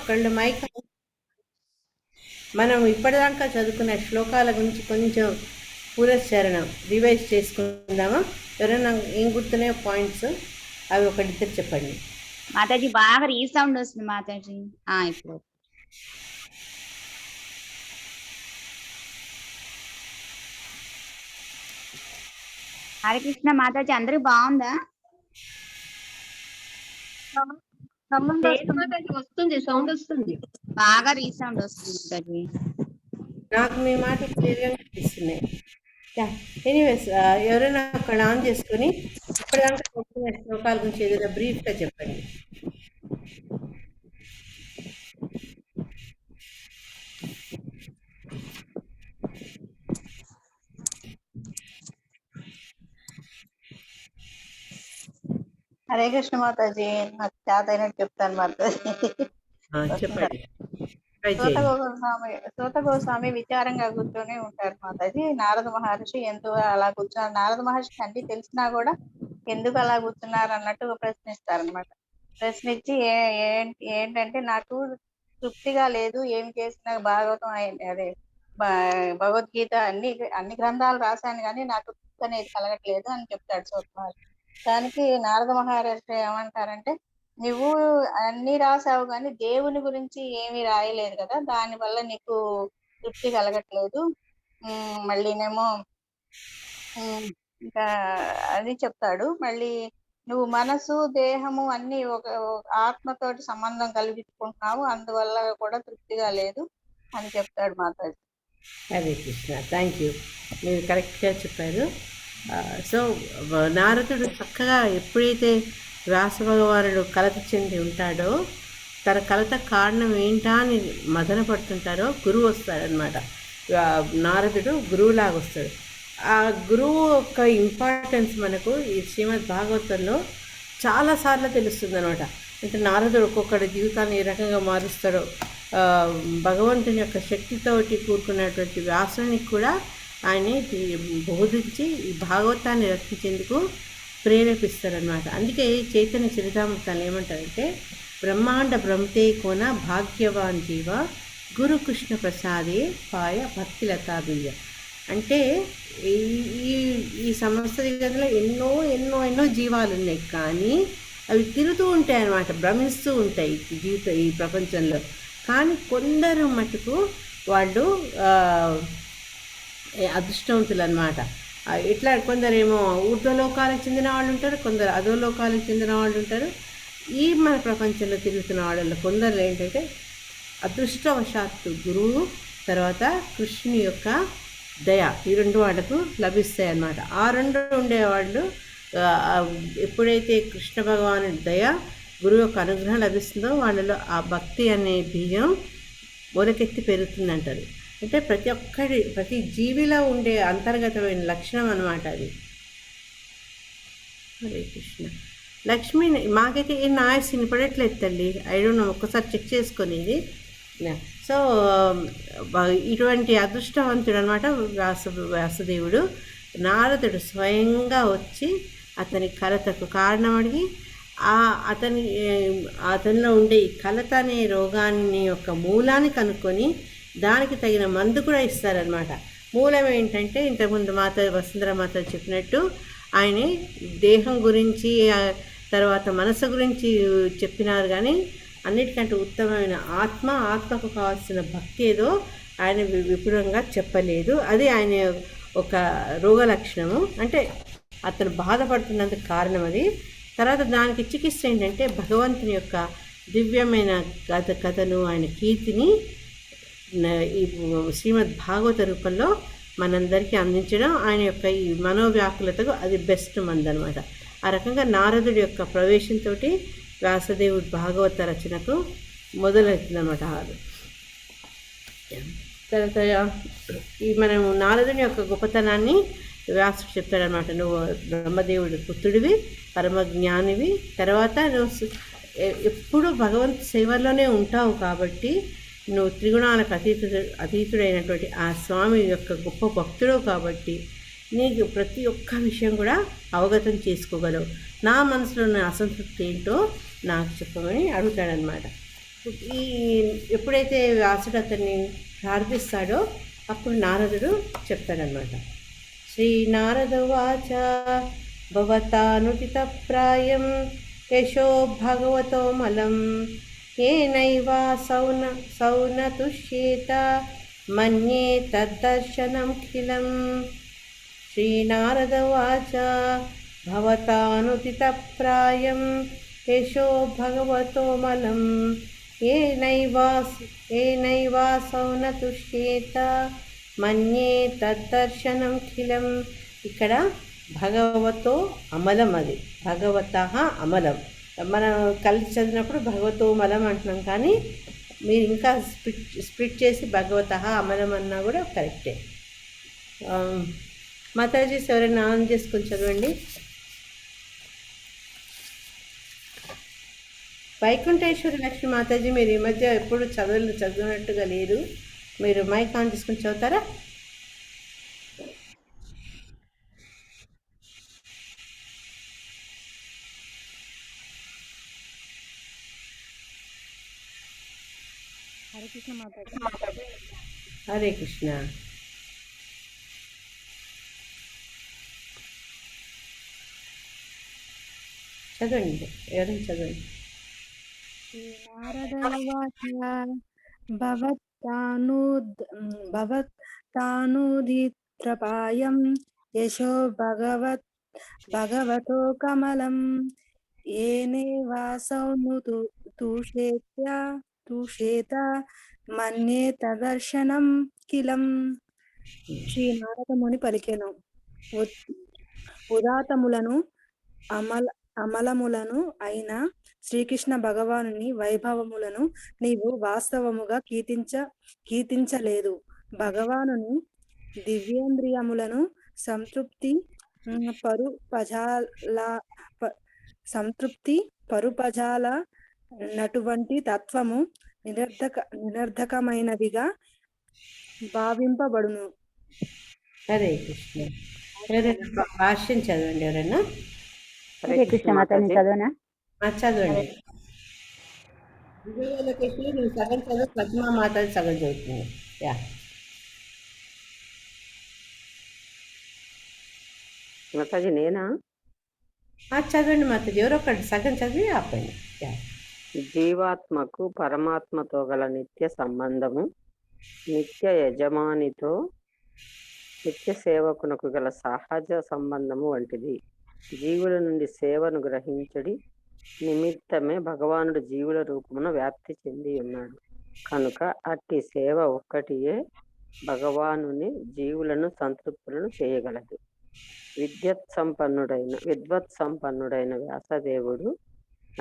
కళ్ళు మైక్ మనం ఇప్పటిదాకా చదువుకున్న శ్లోకాల గురించి కొంచెం పునశ్చరణం రివైజ్ చేసుకుందామా? ఎవరైనా ఏం గుర్తున్నాయో పాయింట్స్ అవి ఒకటిద్దరు చెప్పండి. మాతాజీ బాగా రీసౌండ్ వస్తుంది మాతాజీ. ఇప్పుడు హరే కృష్ణ మాతాజీ, అందరికి బాగుందా? వస్తుంది, సౌండ్ వస్తుంది, బాగా రీసౌండ్ వస్తుంది మాతాజీ. నాకు మీ మాట క్లియర్గా కనిపిస్తున్నాయి. ఎనీవేస్, ఎవరైనా ఒకళ్ళు ఆన్ చేసుకుని ఇప్పటిదాకా చదువుకున్న శ్లోకాల గురించి ఏదైనా బ్రీఫ్గా చెప్పండి. హరే కృష్ణ మాతాజీ, నాకు చేత అయినట్టు చెప్తాను మాతాజీ. చెప్పండి. సూత గోస్వామి విచారంగా కూర్చొని ఉంటారు మాతాజీ. నారద మహర్షి ఎందుకు అలా కూర్చున్నారు, నారద మహర్షికి అన్ని తెలిసినా కూడా ఎందుకు అలా కూర్చున్నారు అన్నట్టు ప్రశ్నిస్తారనమాట. ప్రశ్నించి ఏంటంటే నాకు తృప్తిగా లేదు, ఏమి చేసినా భాగవతం అదే భగవద్గీత అన్ని గ్రంథాలు రాశాను కానీ నాకు తృప్తి అనేది కలగట్లేదు అని చెప్తాడు సూత మహర్షి. దానికి నారద మహర్షి ఏమంటారంటే, నువ్వు అన్ని రాసావు కానీ దేవుని గురించి ఏమీ రాయలేదు కదా, దాని వల్ల నీకు తృప్తి కలగట్లేదు. మళ్ళీనేమో ఇంకా అది చెప్తాడు. మళ్ళీ నువ్వు మనసు దేహము అన్ని ఒక ఆత్మతోటి సంబంధం కలిగించుకుంటున్నావు, అందువల్ల కూడా తృప్తిగా లేదు అని చెప్తాడు మాతాజీ. హరే కృష్ణ, థ్యాంక్ యూ, మీరు కరెక్ట్గా చెప్పారు. సో నారదుడు చక్కగా ఎప్పుడైతే వ్యాస భగవానుడు కలత చెంది ఉంటాడో, తన కలత కారణం ఏంటా అని మదన పడుతుంటారో గురువు వస్తాడనమాట. నారదుడు గురువులాగా వస్తాడు. ఆ గురువు యొక్క ఇంపార్టెన్స్ మనకు ఈ శ్రీమద్ భాగవతంలో చాలాసార్లు తెలుస్తుంది అనమాట. అంటే నారదుడు ఒక్కొక్కడి జీవితాన్ని ఏ రకంగా మారుస్తాడో, భగవంతుని యొక్క శక్తితోటి కూరుకున్నటువంటి వ్యాసునికి కూడా ఆయన బోధించి ఈ భాగవతాన్ని రక్షించేందుకు ప్రేరేపిస్తారనమాట. అందుకే చైతన్య చరితామృతాలు ఏమంటారంటే, బ్రహ్మాండ బ్రహ్మతే కోన భాగ్యవాన్ జీవ గురు కృష్ణ ప్రసాదే పాయ భక్తిలతాబియ్య. అంటే ఈ సమస్త జగత్తులో ఎన్నో ఎన్నో ఎన్నో జీవాలు ఉన్నాయి, కానీ అవి తిరుగుతూ ఉంటాయి అన్నమాట, భ్రమిస్తూ ఉంటాయి ఈ ప్రపంచంలో. కానీ కొందరు మటుకు వాళ్ళు అదృష్టవంతులు అనమాట. ఇట్లా కొందరేమో ఊర్ధ్వలోకాలకు చెందిన వాళ్ళు ఉంటారు, కొందరు అధోలోకాలకు చెందిన వాళ్ళు ఉంటారు. ఈ మన ప్రపంచంలో తిరుగుతున్న వాళ్ళలో కొందరు ఏంటంటే అదృష్టవశాత్తు గురువు తర్వాత కృష్ణుని యొక్క దయ, ఈ రెండు వాళ్ళకు లభిస్తాయి అన్నమాట. ఆ రెండు ఉండేవాళ్ళు ఎప్పుడైతే కృష్ణ భగవాను దయ, గురువు యొక్క అనుగ్రహం లభిస్తుందో వాళ్ళలో ఆ భక్తి అనే బీజం మొలకెత్తి పెరుగుతుందంటారు. అంటే ప్రతి జీవిలో ఉండే అంతర్గతమైన లక్షణం అన్నమాట అది. హరే కృష్ణ. లక్ష్మి, మాకైతే ఏ నాయస్ వినపడట్లేదు తల్లి, ఐ డోంట్ నో, ఒక్కసారి చెక్ చేసుకొని ఇది. సో ఇటువంటి అదృష్టవంతుడు అనమాట వ్యాసదేవుడు. నారదుడు స్వయంగా వచ్చి అతని కలతకు కారణం అడిగి అతనిలో ఉండే ఈ కలత అనే రోగాన్ని యొక్క మూలాన్ని కనుక్కొని దానికి తగిన మందు కూడా ఇస్తారనమాట. మూలం ఏంటంటే, ఇంతకుముందు వసుంధర మాత చెప్పినట్టు ఆయన దేహం గురించి తర్వాత మనసు గురించి చెప్పినారు, కానీ అన్నిటికంటే ఉత్తమమైన ఆత్మకు కావాల్సిన భక్తి ఏదో ఆయన విపులంగా చెప్పలేదు. అది ఆయన ఒక రోగ లక్షణము, అంటే అతను బాధపడుతున్నందుకు కారణం అది. తర్వాత దానికి చికిత్స ఏంటంటే భగవంతుని యొక్క దివ్యమైన కథను, ఆయన కీర్తిని ఈ శ్రీమద్ భాగవత రూపంలో మనందరికీ అందించడం ఆయన యొక్క ఈ మనోవ్యాకులతకు అది బెస్ట్ మందనమాట. ఆ రకంగా నారదుడి యొక్క ప్రవేశంతో వ్యాసదేవుడి భాగవత రచనకు మొదలవుతుందన్నమాట. తర్వాత ఈ మనం నారదుని యొక్క గొప్పతనాన్ని వ్యాసుడు చెప్తాడనమాట. నువ్వు బ్రహ్మదేవుడి పుత్రుడివి, పరమజ్ఞానివి, తర్వాత నువ్వు ఎప్పుడు భగవంతు సేవలోనే ఉంటావు కాబట్టి నువ్వు త్రిగుణాలకు అతీతుడైనటువంటి ఆ స్వామి యొక్క గొప్ప భక్తుడు కాబట్టి నీకు ప్రతి ఒక్క విషయం కూడా అవగతం చేసుకోగలవు. నా మనసులో ఉన్న అసంతృప్తి ఏంటో నాకు చెప్పమని అడుగుతాడనమాట. ఈ ఎప్పుడైతే వ్యాసుడు అతన్ని ప్రార్థిస్తాడో అప్పుడు నారదుడు చెప్తాడనమాట. శ్రీనారదవాచ భవతానుదిత ప్రాయం యశో భగవతో మలం ఏనైవా సౌనతుష్యేత మన్యే తద్దర్శనం ఖిలం. శ్రీనారదవాచ భవతానుదిత ప్రాయం యశో భగవతో మలం ఏనైవా సౌనతుష్యేత మన్యే తద్దర్శనం ఖిలం. ఇక్కడ భగవతో అమలం, అది భగవత అమలం. మనం కలిసి చదివినప్పుడు భగవతో మలం అంటున్నాం, కానీ మీరు ఇంకా స్ప్లిట్ చేసి భగవత అమలం అన్నా కూడా కరెక్టే. మాతాజీస్ ఎవరైనా ఆన్ చేసుకొని చదవండి. వైకుంఠేశ్వరి లక్ష్మి మాతాజీ, మీరు ఈ మధ్య ఎప్పుడు చదివినట్టుగా లేదు. మీరు మైక్ ఆన్ చేసుకొని చదువుతారా? హరే కృష్ణ మాతాజీ. హరే కృష్ణ. చదవండి, ఎవరైనా చదవండి. నారదవాచ భవత్తానుదిత్రపాయం యశో భగవతో కమలం ఏనేవాసౌ తూషేత మన్యే తదర్శనం కిలం. శ్రీ నారదముని పలికెను, ఉదాతములను అమలములను అయిన శ్రీకృష్ణ భగవానుని వైభవములను నీవు వాస్తవముగా కీర్తించలేదు. భగవానుని దివ్యేంద్రియములను పరుపజాల నటువంటి తత్వము నిరర్ధకమైనదిగా భావింపబడును. హరే కృష్ణ. ఎవరైనా భాష్యం చదవండి. ఎవరైనా హరే కృష్ణ మాతాజీ చదవనా? చదవండి. విజయలక్ష్మి నువ్వు సగం చదువు, ప్రతిమా మాతాజీ సగం చదువుతుంది. యా, మాతాజీ నేనా? చదవండి మాతాజీ. ఎవరో ఒకటి సగం చదివి ఆపండి. యా. జీవాత్మకు పరమాత్మతో గల నిత్య సంబంధము నిత్య యజమానితో నిత్య సేవకునకు గల సహజ సంబంధము వంటిది. జీవుల నుండి సేవను గ్రహించడి నిమిత్తమే భగవానుడు జీవుల రూపమున వ్యాప్తి చెంది ఉన్నాడు. కనుక అట్టి సేవ ఒక్కటియే భగవానుని జీవులను సంతృప్తులను చేయగలదు. విద్వత్ సంపన్నుడైన వ్యాసదేవుడు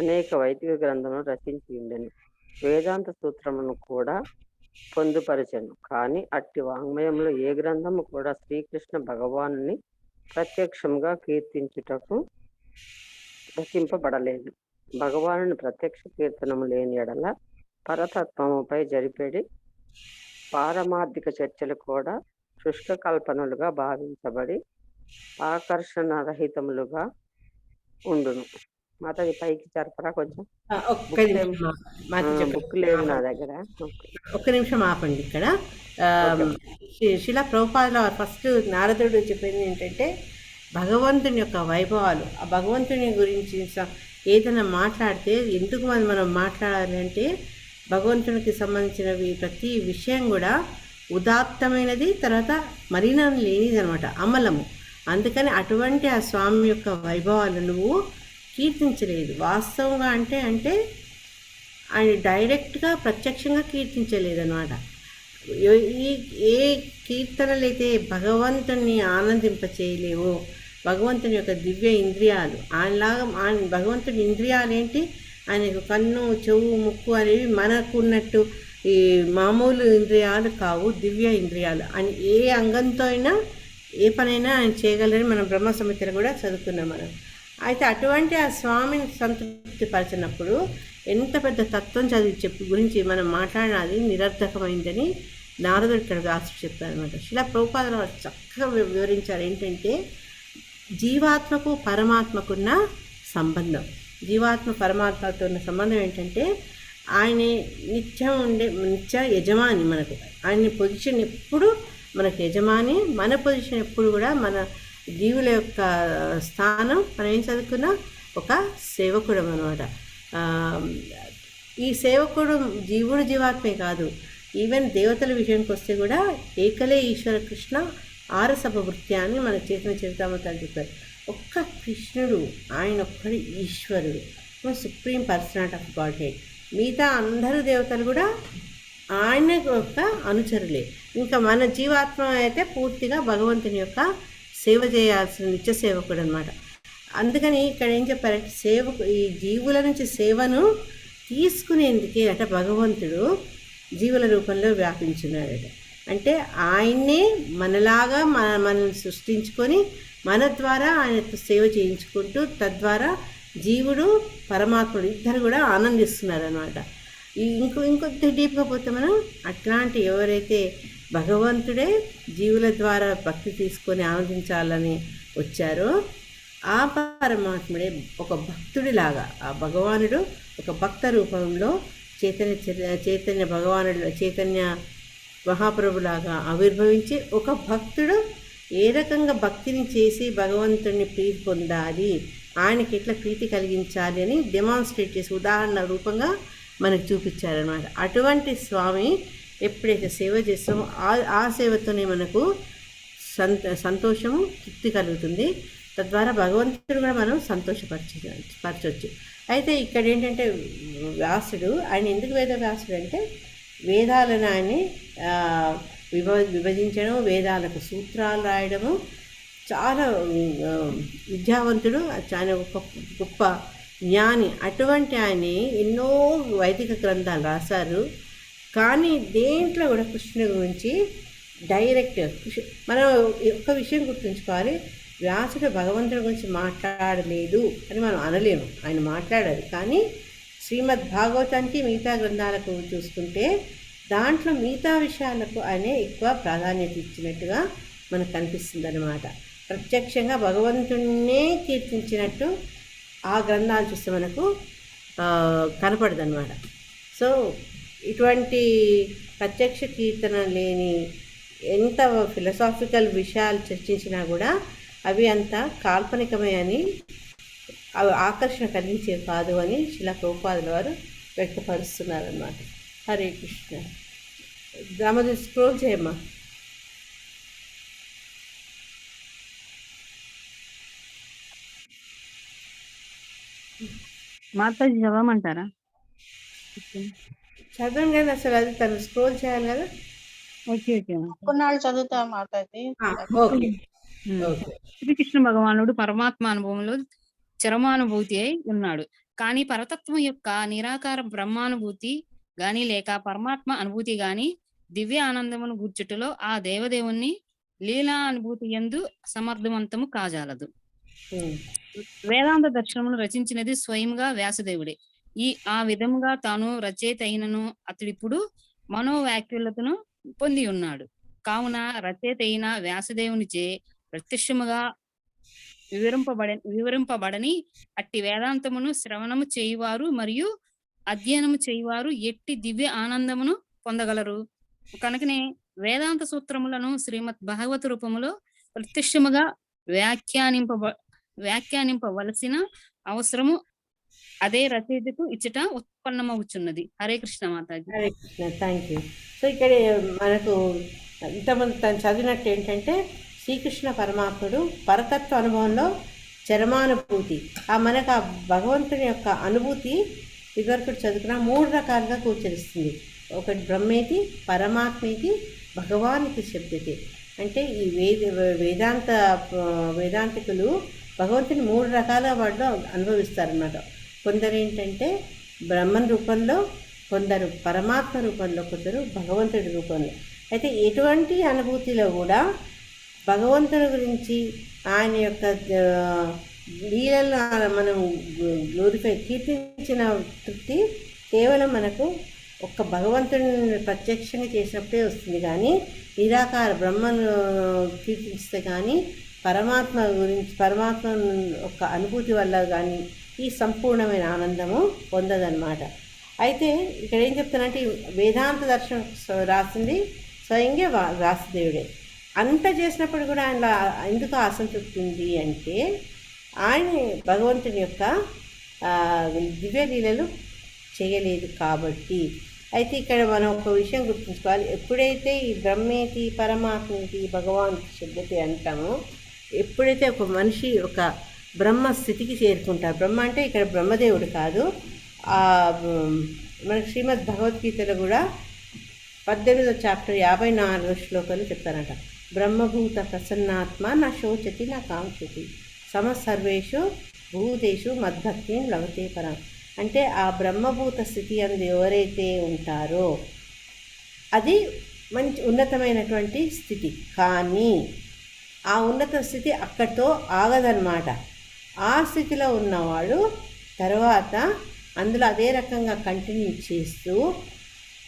అనేక వైదిక గ్రంథములను రచించి ఉండెను. వేదాంత సూత్రములను కూడా పొందుపరచను. కానీ అట్టి వాంగ్మయంలో ఏ గ్రంథము కూడా శ్రీకృష్ణ భగవానుని ప్రత్యక్షంగా కీర్తించుటకు రచింపబడలేదు. భగవానుని ప్రత్యక్ష కీర్తనము లేని ఎడల పరతత్వముపై జరిపేడి పారమార్థిక చర్చలు కూడా శుష్క కల్పనలుగా భావించబడి ఆకర్షణ రహితములుగా ఉండును. మాతాజీ పైకి జరపరా కొంచెం? ఒక్క నిమిషం మాతాజీ, బుక్ లేదు నా దగ్గర. ఒక్క నిమిషం ఆపండి. ఇక్కడ శిలా ప్రభుపాదుల ఫస్ట్ నారదుడు చెప్పింది ఏంటంటే, భగవంతుని యొక్క వైభవాలు, ఆ భగవంతుని గురించి ఏదైనా మాట్లాడితే ఎందుకు మనం మాట్లాడాలి అంటే, భగవంతునికి సంబంధించినవి ప్రతి విషయం కూడా ఉదాత్తమైనది, తర్వాత మరీనం లేనిది అనమాట, అమలము. అందుకని అటువంటి ఆ స్వామి యొక్క వైభవాలు నువ్వు కీర్తించలేదు. వాస్తవంగా అంటే ఆయన డైరెక్ట్గా ప్రత్యక్షంగా కీర్తించలేదు అనమాట. ఏ కీర్తనలు అయితే భగవంతుని ఆనందింపచేయలేవో, భగవంతుని యొక్క దివ్య ఇంద్రియాలు ఆయనలాగా, భగవంతుని ఇంద్రియాలు ఏంటి, ఆయనకు కన్ను, చెవు, ముక్కు అనేవి మనకు ఉన్నట్టు ఈ మామూలు ఇంద్రియాలు కావు, దివ్య ఇంద్రియాలు. అని ఏ అంగంతో అయినా ఏ పనైనా ఆయన చేయగలరని మనం బ్రహ్మ సంహితలో కూడా చదువుకున్నాం మనం. అయితే అటువంటి ఆ స్వామిని సంతృప్తి పరిచినప్పుడు ఎంత పెద్ద తత్వం చదివి గురించి మనం మాట్లాడాలి నిరర్థకమైందని నారదుడు ఇక్కడ రాసి చెప్పారనమాట. శిలా ప్రభుపాదుల వారు చక్కగా వివరించారు. ఏంటంటే జీవాత్మకు పరమాత్మకున్న సంబంధం, జీవాత్మ పరమాత్మతో ఉన్న సంబంధం ఏంటంటే, ఆయన నిత్యం ఉండే నిత్య యజమాని మనకు. ఆయన పొజిషన్ ఎప్పుడు మనకు యజమాని, మన పొజిషన్ ఎప్పుడు కూడా మన జీవుల యొక్క స్థానం మనం ఏం చదువుకున్నా ఒక సేవకుడు అనమాట. ఈ సేవకుడు జీవుడు జీవాత్మే కాదు, ఈవెన్ దేవతల విషయానికి వస్తే కూడా ఏకలే ఈశ్వర కృష్ణ ఆరసభ వృత్యా అని మన చైతన్య చరితామృతాలు చెప్పారు. ఒక్క కృష్ణుడు, ఆయన ఒక్కడు ఈశ్వరుడు, supreme personality of God head. మిగతా అందరూ దేవతలు కూడా ఆయన యొక్క అనుచరులే. ఇంకా మన జీవాత్మ అయితే పూర్తిగా భగవంతుని యొక్క సేవ చేయాల్సిన నిత్య సేవకుడు అనమాట. అందుకని ఇక్కడ ఏం చెప్పారంటే ఈ జీవుల నుంచి సేవను తీసుకునేందుకే అట భగవంతుడు జీవుల రూపంలో వ్యాపించున్నాడట. అంటే ఆయన్నే మనలాగా మనల్ని సృష్టించుకొని మన ద్వారా ఆయనతో సేవ చేయించుకుంటూ తద్వారా జీవుడు పరమాత్ముడు ఇద్దరు కూడా ఆనందిస్తున్నారు అనమాట. ఇంకొద్ది డీప్గా పోతే మనం అట్లాంటి ఎవరైతే భగవంతుడే జీవుల ద్వారా భక్తి తీసుకొని ఆనందించాలని వచ్చారో ఆ పరమాత్ముడే ఒక భక్తుడిలాగా, ఆ భగవానుడు ఒక భక్త రూపంలో చైతన్య భగవానుడు చైతన్య మహాప్రభులాగా ఆవిర్భవించి ఒక భక్తుడు ఏ రకంగా భక్తిని చేసి భగవంతుడిని ప్రీతి పొందాలి, ఆయనకి ఎట్లా ప్రీతి కలిగించాలి అని డెమాన్స్ట్రేట్ చేసి ఉదాహరణ రూపంగా మనకు చూపించారనమాట. అటువంటి స్వామి ఎప్పుడైతే సేవ చేస్తామో ఆ సేవతోనే మనకు సంతోషము తృప్తి కలుగుతుంది. తద్వారా భగవంతుడు కూడా మనం సంతోషపరచవచ్చు. అయితే ఇక్కడ ఏంటంటే వ్యాసుడు, ఆయన ఎందుకు వేద వ్యాసుడు అంటే వేదాలను ఆయన్ని విభజించడం, వేదాలకు సూత్రాలు రాయడము, చాలా విద్యావంతుడు, చాలా గొప్ప జ్ఞాని. అటువంటి ఆయన ఎన్నో వైదిక గ్రంథాలు రాశారు. కానీ దేంట్లో కూడా కృష్ణుడి గురించి డైరెక్ట్ మనం ఒక్క విషయం గుర్తుంచుకోవాలి, వ్యాసుడు భగవంతుడి గురించి మాట్లాడలేదు అని మనం అనలేము. ఆయన మాట్లాడారు, కానీ శ్రీమద్ భాగవతానికి మిగతా గ్రంథాలకు చూసుకుంటే దాంట్లో మిగతా విషయాలకు ఆయన ఎక్కువ ప్రాధాన్యత ఇచ్చినట్టుగా మనకు కనిపిస్తుంది అన్నమాట. ప్రత్యక్షంగా భగవంతుడినే కీర్తించినట్టు ఆ గ్రంథాలు చూస్తే మనకు కనపడదు అనమాట. సో ఇటువంటి ప్రత్యక్ష కీర్తన లేని ఎంత ఫిలసాఫికల్ విషయాలు చర్చించినా కూడా అవి అంత కాల్పనికమే అని, అవి ఆకర్షణ కలిగించే కాదు అని శిలా ప్రభుపాదుల వారు వ్యక్తపరుస్తున్నారన్నమాట. హరే కృష్ణ. దామోదర్ స్క్రోల్ చేయమ్మా. మాతాజీ చదవమంటారా? చదవండి, కానీ అసలు అది తను స్క్రోల్ చేయాలి కదా. Okay okay. కొన్నాళ్ళు చదువుతా మాతాజీ. ఓకే. శ్రీకృష్ణ భగవానుడు పరమాత్మ అనుభవంలో చరమానుభూతి అయి ఉన్నాడు. కానీ పరతత్వం యొక్క నిరాకార బ్రహ్మానుభూతి గాని లేక పరమాత్మ అనుభూతి గాని దివ్య ఆనందమును గుర్చుటలో ఆ దేవదేవుణ్ణి లీలా అనుభూతి యందు సమర్థవంతము కాజాలదు. వేదాంత దర్శనమును రచించినది స్వయంగా వ్యాసదేవుడే. ఆ విధముగా తాను రచయిత అయినను అతడిప్పుడు మనోవ్యాఖ్యులతను పొంది ఉన్నాడు. కావున రచయిత అయిన వ్యాసదేవునిచే ప్రత్యక్షముగా వివరింపబడని అట్టి వేదాంతమును శ్రవణము చేయువారు మరియు అధ్యయనము చేయువారు ఎట్టి దివ్య ఆనందమును పొందగలరు. కనుకనే వేదాంత సూత్రములను శ్రీమద్ భాగవత రూపములో ప్రత్యక్షముగా వ్యాఖ్యానింపవలసిన అవసరము అదే రచయితకు ఇచ్చట ఉత్పన్నమవుచున్నది. హరే కృష్ణ మాతాజీ. Hare Krishna. Thank you. So ఇక్కడ మనకు ఇంతమంది తను చదివినట్టు ఏంటంటే శ్రీకృష్ణ పరమాత్ముడు పరతత్వ అనుభవంలో చరమానుభూతి, మనకు ఆ భగవంతుని యొక్క అనుభూతి ఇదివరకు చదువుకున్న 3 రకాలుగా గోచరిస్తుంది. ఒకటి బ్రహ్మేతి, పరమాత్మేతి, భగవానికి శబ్దతే. అంటే ఈ వేదాంతికులు భగవంతుని 3 రకాల వాటిలో అనుభవిస్తారన్నమాట. కొందరు ఏంటంటే బ్రహ్మన్ రూపంలో, కొందరు పరమాత్మ రూపంలో, కొందరు భగవంతుడి రూపంలో. అయితే ఎటువంటి అనుభూతిలో కూడా భగవంతుని గురించి ఆయన యొక్క లీలలను మనం కీర్తించిన తృప్తి కేవలం మనకు ఒక్క భగవంతుని ప్రత్యక్షంగా చేసినప్పుడే వస్తుంది. కానీ నిరాకార బ్రహ్మను కీర్తిస్తే కానీ పరమాత్మ యొక్క అనుభూతి వల్ల కానీ ఈ సంపూర్ణమైన ఆనందము పొందదన్నమాట. అయితే ఇక్కడ ఏం చెప్తానంటే ఈ వేదాంత దర్శనం రాసింది స్వయంగా వ్యాసదేవుడే. అంత చేసినప్పుడు కూడా ఆయన ఎందుకు అసంతృప్తి ఉంది అంటే ఆయన భగవంతుని యొక్క దివ్య లీలలు చేయలేదు కాబట్టి. అయితే ఇక్కడ మనం ఒక విషయం గుర్తుంచుకోవాలి, ఎప్పుడైతే ఈ బ్రహ్మేతి పరమాత్మేతి భగవాన్ శబ్దతి అంటామో, ఎప్పుడైతే ఒక మనిషి ఒక బ్రహ్మ స్థితికి చేరుకుంటారు, బ్రహ్మ అంటే ఇక్కడ బ్రహ్మదేవుడు కాదు, మన శ్రీమద్ భగవద్గీతలో కూడా 18వ చాప్టర్ 54వ శ్లోకాలు చెప్తారంట. బ్రహ్మభూత ప్రసన్నాత్మ నా శోచతి నా కాంక్షతి సమసర్వేషు భూతేషు మద్భక్తిని లభతే పరం. అంటే ఆ బ్రహ్మభూత స్థితి అనేది ఎవరైతే ఉంటారో అది మంచి ఉన్నతమైనటువంటి స్థితి. కానీ ఆ ఉన్నత స్థితి అక్కడితో ఆగదన్నమాట. ఆ స్థితిలో ఉన్నవాడు తర్వాత అందులో అదే రకంగా కంటిన్యూ చేస్తూ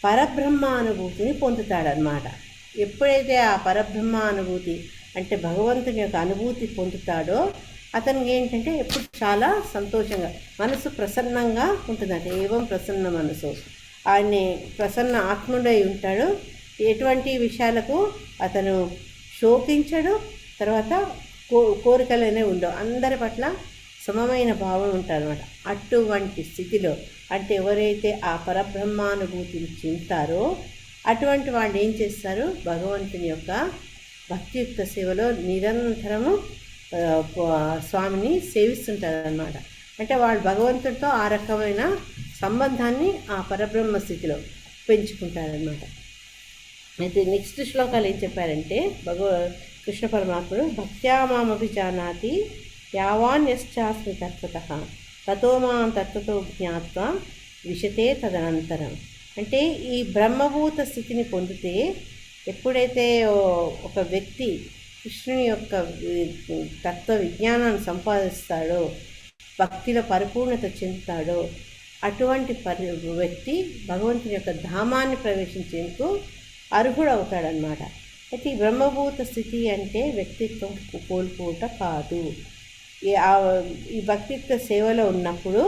పరబ్రహ్మానుభూతిని పొందుతాడనమాట. ఎప్పుడైతే ఆ పరబ్రహ్మానుభూతి అంటే భగవంతుని యొక్క అనుభూతి పొందుతాడో అతనికి ఏంటంటే ఎప్పుడు చాలా సంతోషంగా మనసు ప్రసన్నంగా ఉంటుందంట. ఏవం ప్రసన్న మనసు, ఆయన్ని ప్రసన్న ఆత్ముడై ఉంటాడు. ఎటువంటి విషయాలకు అతను శోకించడు, తర్వాత కోరికలనే ఉండవు, అందరి పట్ల సమమైన భావం ఉంటారనమాట. అటువంటి స్థితిలో అంటే ఎవరైతే ఆ పరబ్రహ్మానుభూతిని చెందుతారో అటువంటి వాళ్ళు ఏం చేస్తారు, భగవంతుని యొక్క భక్తియుక్త సేవలో నిరంతరము స్వామిని సేవిస్తుంటారనమాట. అంటే వాళ్ళు భగవంతుడితో ఆ రకమైన సంబంధాన్ని ఆ పరబ్రహ్మ స్థితిలో పెంచుకుంటారనమాట. అయితే నెక్స్ట్ శ్లోకాలు ఏం చెప్పారంటే కృష్ణ పరమాత్ముడు భక్త్యా మామపి జానాతి యావాన్యశ్చాస్మి తత్వతః తతో మాం తత్వతో జ్ఞాత్వా విశతే తదనంతరం. అంటే ఈ బ్రహ్మభూత స్థితిని పొందితే ఎప్పుడైతే ఒక వ్యక్తి కృష్ణుని యొక్క తత్వ విజ్ఞానాన్ని సంపాదిస్తాడో, భక్తిలో పరిపూర్ణత చెందుతాడో, అటువంటి వ్యక్తి భగవంతుని యొక్క ధామాన్ని ప్రవేశించేందుకు అర్హుడవుతాడనమాట. అయితే ఈ బ్రహ్మభూత స్థితి అంటే వ్యక్తిత్వం కోల్పోవట కాదు. ఈ భక్తిత్వ సేవలో ఉన్నప్పుడు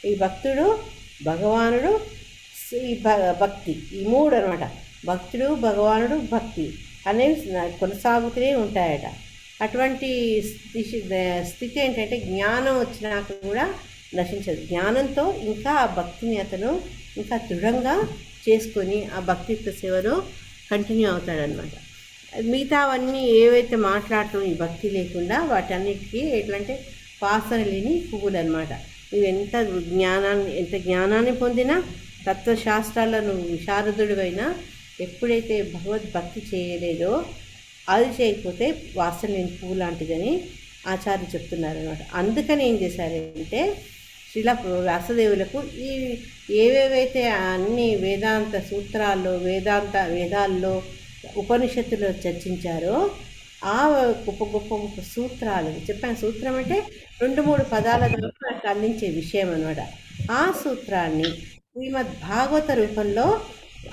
ఈ భక్తుడు భగవానుడు ఈ భక్తి ఈ మూడు అనమాట. భక్తుడు భగవానుడు భక్తి అనేవి కొనసాగుతూనే ఉంటాయట. అటువంటి స్థితి ఏంటంటే జ్ఞానం వచ్చినాక కూడా నశించదు. జ్ఞానంతో ఇంకా ఆ భక్తిని అతను ఇంకా దృఢంగా చేసుకొని ఆ భక్తిత్వ సేవలో కంటిన్యూ అవుతాడనమాట. మిగతావన్నీ ఏవైతే మాట్లాడటం ఈ భక్తి లేకుండా వాటన్నిటికీ ఎట్లంటే వాసన లేని పువ్వులు అనమాట. నువ్వు ఎంత జ్ఞానాన్ని పొందినా, తత్వశాస్త్రాల్లో నువ్వు విశారదుడివైనా ఎప్పుడైతే భగవద్భక్తి చేయలేదో అది చేయకపోతే వాసన లేని పువ్వు లాంటిదని ఆచార్యులు చెప్తున్నారనమాట. అందుకని ఏం చేశారంటే శ్రీల వ్యాసదేవులకు ఈ ఏవేవైతే అన్ని వేదాంత సూత్రాల్లో వేదాల్లో ఉపనిషత్తులో చర్చించారో ఆ గొప్ప గొప్ప సూత్రాలు చెప్పాను. సూత్రం అంటే 2-3 పదాల ద్వారా అందించే విషయం అనమాట. ఆ సూత్రాన్ని శ్రీమద్ భాగవత రూపంలో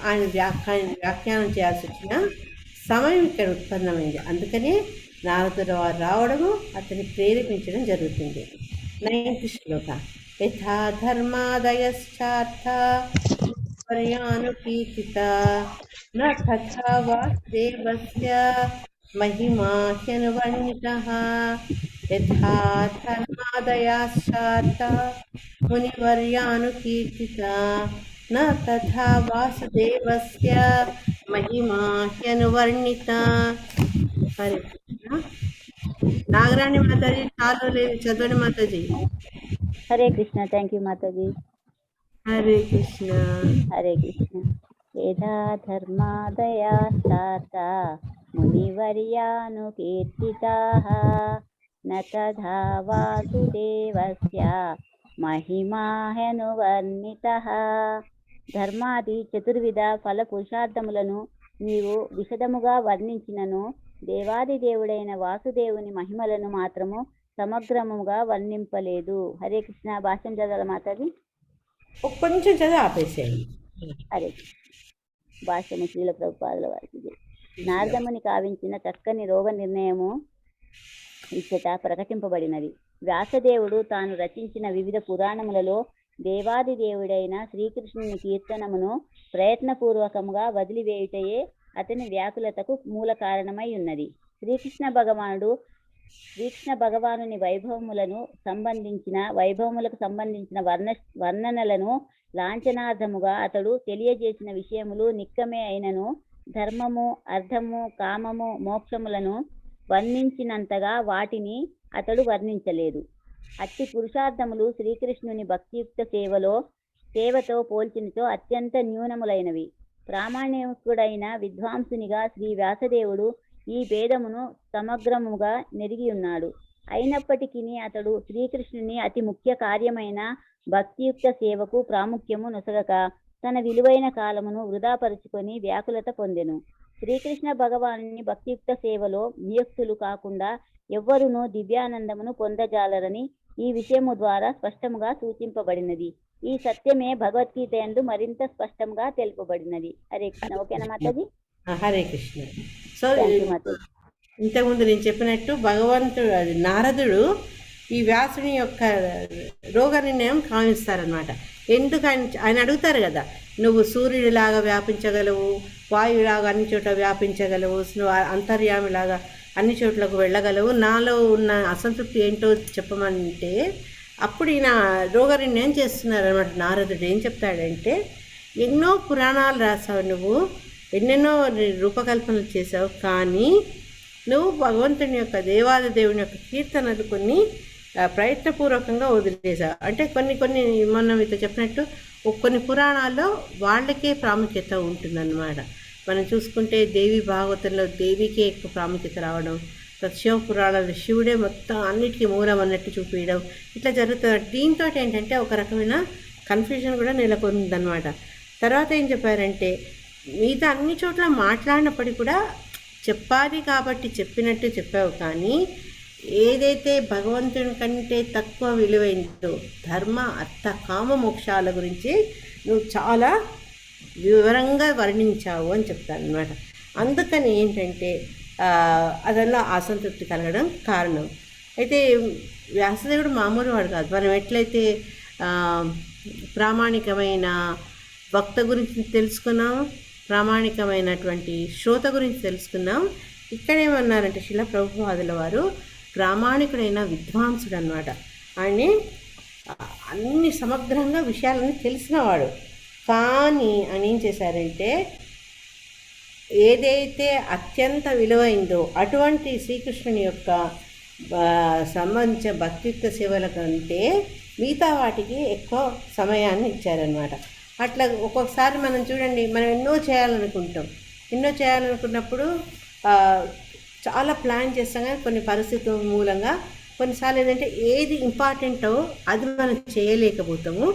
ఆయన వ్యాఖ్యానం చేయాల్సి వచ్చిన సమయం ఇక్కడ ఉత్పన్నమైంది. అందుకనే నారదుడు వారు రావడము అతన్ని ప్రేరేపించడం జరుగుతుంది. 9th శ్లోక యథా ధర్మాదయశ్చార్థ పర్యానుకీర్తిత న తథా వాసుదేవస్య మహిమా హ్యనువర్ణితః యథా ధర్మాదయాశ్చార్థ మునివర్యానుకీర్తిత న తథా వాసుదేవస్య మహిమా హ్యనువర్ణిత. హరే కృష్ణ. నాగరాణి మాతాజీ చాలు లేదు, చదవండి మాతాజీ. హరే కృష్ణ. థ్యాంక్ యూ మాతాజీ. హరే కృష్ణ. హరే కృష్ణ. యథా ధర్మాదయాశ్చార్థ మునివర్యానుకీర్తితాః న తథా వాసుదేవస్య మహిమా హ్యనువర్ణితః. ధర్మాది చతుర్విధ ఫల పురుషార్థములను నీవు విశదముగా వర్ణించినను దేవాది దేవుడైన వాసుదేవుని మహిమలను మాత్రము సమగ్రముగా వర్ణింపలేదు. హరే కృష్ణ. భాష్యం చదవాలి మాతాజీ. కొంచెం చదివి ఆపేసేయండి. హరే భాష్యము శ్రీల ప్రభుపాదుల వారికి. నారదముని కావించిన చక్కని రోగ నిర్ణయము ఇచ్చట ప్రకటింపబడినది. వ్యాసదేవుడు తాను రచించిన వివిధ పురాణములలో దేవాది దేవుడైన శ్రీకృష్ణుని కీర్తనమును ప్రయత్నపూర్వకముగా వదిలివేయుటయే అతని వ్యాకులతకు మూల కారణమై ఉన్నది. శ్రీకృష్ణ భగవానుని వైభవములకు సంబంధించిన వర్ణనలను లాంఛనార్థముగా అతడు తెలియజేసిన విషయములు నిక్కమే అయినను ధర్మము, అర్థము, కామము, మోక్షములను వర్ణించినంతగా వాటిని అతడు వర్ణించలేదు. అట్టి పురుషార్థములు శ్రీకృష్ణుని భక్తియుక్త సేవతో పోల్చినచో అత్యంత న్యూనములైనవి. ప్రామాణికుడైన విద్వాంసునిగా శ్రీ వ్యాసదేవుడు ఈ భేదమును సమగ్రముగా నెరిగి ఉన్నాడు. అయినప్పటికీ అతడు శ్రీకృష్ణుని అతి ముఖ్య కార్యమైన భక్తియుక్త సేవకు ప్రాముఖ్యము నొసగక తన విలువైన కాలమును వృధాపరుచుకొని వ్యాకులత పొందెను. శ్రీకృష్ణ భగవానుని భక్తియుక్త సేవలో నియుక్తులు కాకుండా ఎవ్వరునూ దివ్యానందమును పొందజాలరని ఈ విషయము ద్వారా స్పష్టముగా సూచింపబడినది. ఈ సత్యమే భగవద్గీత యందు మరింత స్పష్టంగా తెలుపబడినది. హరే కృష్ణ. ఓకేనా Mataji? Hare Krishna. So thank you Mataji. ఇంతకుముందు నేను చెప్పినట్టు నారదుడు ఈ వ్యాసుని యొక్క రోగ నిర్ణయం కావిస్తారనమాట. ఎందుకు ఆయన అడుగుతారు కదా, నువ్వు సూర్యుడిలాగా వ్యాపించగలవు, వాయువులాగా అన్ని చోట్ల వ్యాపించగలవు, నువ్వు అంతర్యామిలాగా అన్ని చోట్లకు వెళ్ళగలవు, నాలో ఉన్న అసంతృప్తి ఏంటో చెప్పమంటే అప్పుడు ఈయన రోగ నిర్ణయం చేస్తున్నారు అనమాట. నారదుడు ఏం చెప్తాడంటే, ఎన్నో పురాణాలు రాసావు, నువ్వు ఎన్నెన్నో రూపకల్పనలు చేసావు, కానీ నువ్వు భగవంతుని యొక్క దేవాది దేవుని యొక్క కీర్తనలు కొన్ని ప్రయత్నపూర్వకంగా వదిలేసావు. అంటే కొన్ని మనం ఇట్లా చెప్పినట్టు కొన్ని పురాణాల్లో వాళ్ళకే ప్రాముఖ్యత ఉంటుందన్నమాట. మనం చూసుకుంటే దేవి భాగవతంలో దేవికే ఎక్కువ ప్రాముఖ్యత రావడం, శివ పురాణాలు శివుడే మొత్తం అన్నిటికీ మూలం అన్నట్టు చూపించడం, ఇట్లా జరుగుతుంది. దీంతో ఏంటంటే ఒక రకమైన కన్ఫ్యూజన్ కూడా నెలకొందనమాట. తర్వాత ఏం చెప్పారంటే, మిగతా అన్ని చోట్ల మాట్లాడినప్పటికీ కూడా చెప్పాలి కాబట్టి చెప్పినట్టు చెప్పావు, కానీ ఏదైతే భగవంతుని కంటే తక్కువ విలువైందో ధర్మ, అర్థ, కామ, మోక్షాల గురించి నువ్వు చాలా వివరంగా వర్ణించావు అని చెప్తారనమాట. అందుకని ఏంటంటే అదల్లా అసంతృప్తి కలగడం కారణం. అయితే వ్యాసదేవుడు మామూలు వాడు కాదు. మనం ఎట్లయితే ప్రామాణికమైన భక్త గురించి తెలుసుకున్నాం, ప్రామాణికమైనటువంటి శ్రోత గురించి తెలుసుకున్నాం, ఇక్కడేమన్నారంటే శిల ప్రభుపాదుల వారు ప్రామాణికుడైన విద్వాంసుడు అన్నమాట. ఆయన్ని అన్ని సమగ్రంగా విషయాలన్నీ తెలిసినవాడు. కానీ ఆయన ఏం చేశారంటే, ఏదైతే అత్యంత విలువైందో అటువంటి శ్రీకృష్ణుని యొక్క సంబంధించిన భక్తియుక్త సేవల కంటే మిగతా వాటికి ఎక్కువ సమయాన్ని ఇచ్చారనమాట. అట్లా ఒక్కొక్కసారి మనం చూడండి, మనం ఎన్నో చేయాలనుకున్నప్పుడు చాలా ప్లాన్ చేస్తాం, కానీ కొన్ని పరిస్థితుల మూలంగా కొన్నిసార్లు ఏంటంటే ఏది ఇంపార్టెంటో అది మనం చేయలేకపోతాము,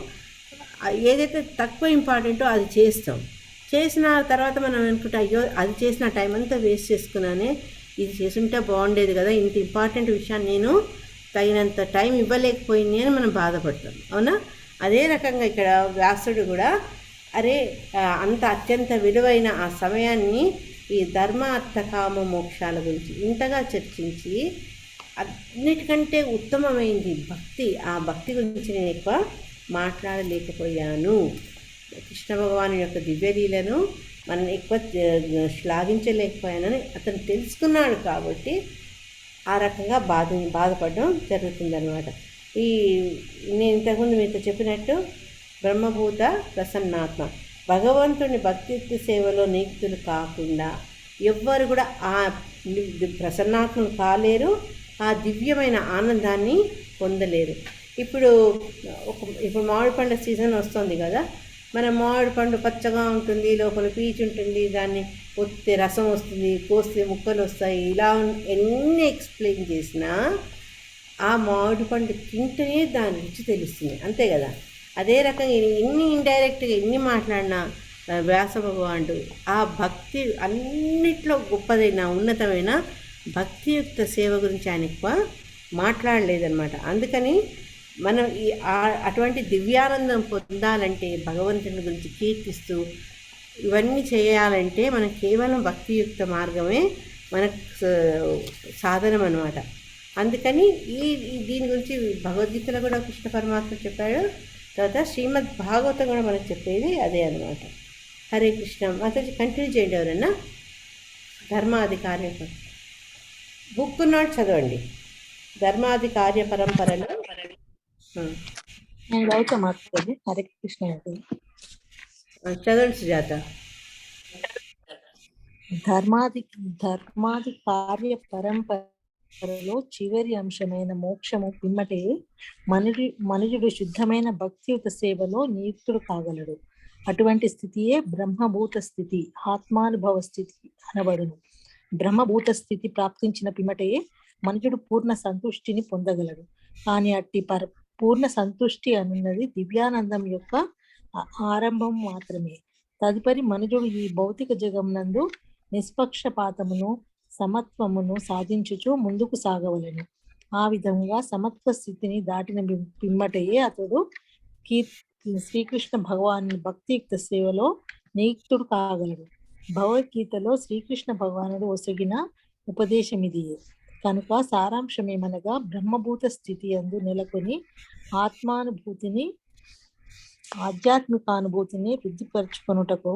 ఏదైతే తక్కువ ఇంపార్టెంటో అది చేసిన తర్వాత మనం అనుకుంటే అయ్యో అది చేసిన టైం అంతా వేస్ట్ చేసుకున్నానే, ఇది చేసుంటే బాగుండేది కదా, ఇంత ఇంపార్టెంట్ విషయాన్ని నేను తగినంత టైం ఇవ్వలేకపోయింది అని మనం బాధపడతాం. అవునా? అదే రకంగా ఇక్కడ వ్యాసుడు కూడా అంత అత్యంత విలువైన ఆ సమయాన్ని ఈ ధర్మ, అర్థ, కామ, మోక్షాల గురించి ఇంతగా చర్చించి అన్నిటికంటే ఉత్తమమైంది భక్తి, ఆ భక్తి గురించి నేను ఎక్కువ మాట్లాడలేకపోయాను. కృష్ణ భగవాను యొక్క దివ్యలీలను మనం ఎక్కువ శ్లాఘించలేకపోయానని అతను తెలుసుకున్నాడు. కాబట్టి ఆ రకంగా బాధపడడం జరుగుతుందన్నమాట. నేను ఇంతకుముందు మీతో చెప్పినట్టు బ్రహ్మభూత ప్రసన్నాత్మ, భగవంతుని భక్తియుక్త సేవలో నియుక్తులు కాకుండా ఎవ్వరు కూడా ఆ ప్రసన్నాత్మలు కాలేరు, ఆ దివ్యమైన ఆనందాన్ని పొందలేరు. ఇప్పుడు మామిడి పండ్ల సీజన్ వస్తుంది కదా, మన మామిడి పండు పచ్చగా ఉంటుంది, లోపల పీచు ఉంటుంది, దాన్ని పొత్తే రసం వస్తుంది, కోస్తే ముక్కలు వస్తాయి, ఇలా ఎన్ని ఎక్స్ప్లెయిన్ చేసినా ఆ మామిడి పండు తింటేనే దాని రుచి తెలుస్తుంది, అంతే కదా. అదే రకంగా ఎన్ని ఇండైరెక్ట్గా ఎన్ని మాట్లాడినా వ్యాస భగవానుడు ఆ భక్తి అన్నిట్లో గొప్పదైన ఉన్నతమైన భక్తియుక్త సేవ గురించి ఆయన ఎక్కువ మాట్లాడలేదన్నమాట. అందుకని మనం అటువంటి దివ్యానందం పొందాలంటే, భగవంతుని గురించి కీర్తిస్తూ ఇవన్నీ చేయాలంటే మనం కేవలం భక్తియుక్త మార్గమే మనకు సాధనం అన్నమాట. అందుకని దీని గురించి భగవద్గీతలో కూడా కృష్ణ పరమాత్మ చెప్పాడు, తర్వాత శ్రీమద్ భాగవతం కూడా మనకు చెప్పేది అదే అనమాట. హరే కృష్ణ. మాతాజీ కంటిన్యూ చేయండి. ఎవరన్నా ధర్మాది కార్య బుక్ నాట్ చదవండి. ధర్మాది కార్య పరంపరలో నేను చదువుతా మాట్లాడేది. హరే కృష్ణ అండి. చదవండి సుజాత. ధర్మాది కార్య పరంపరలో చివరి అంశమైన మోక్షము పిమ్మటే మనుజుడు శుద్ధమైన భక్తియుత సేవలో నియుక్తుడు కాగలడు. అటువంటి స్థితియే బ్రహ్మభూత స్థితి, ఆత్మానుభవ స్థితి అనబడును. బ్రహ్మభూత స్థితి ప్రాప్తించిన పిమ్మటే మనుజుడు పూర్ణ సంతుష్టిని పొందగలడు. కానీ అట్టి పూర్ణ సంతుష్టి అనున్నది దివ్యానందం యొక్క ఆరంభం మాత్రమే. తదుపరి మనుజుడు ఈ భౌతిక జగమునందు నిష్పక్షపాతమును సమత్వమును సాధించుచు ముందుకు సాగవలెను. ఆ విధంగా సమత్వ స్థితిని దాటిన పిమ్మటయే అతడు శ్రీకృష్ణ భగవాను భక్తియుక్త సేవలో నియుక్తుడు కాగలడు. భగవద్గీతలో శ్రీకృష్ణ భగవానుడు ఒసగిన ఉపదేశం ఇదియే. కనుక సారాంశమేమనగా బ్రహ్మభూత స్థితి యందు నెలకొని ఆత్మానుభూతిని ఆధ్యాత్మికానుభూతిని వృద్ధిపరచుకొనుటకు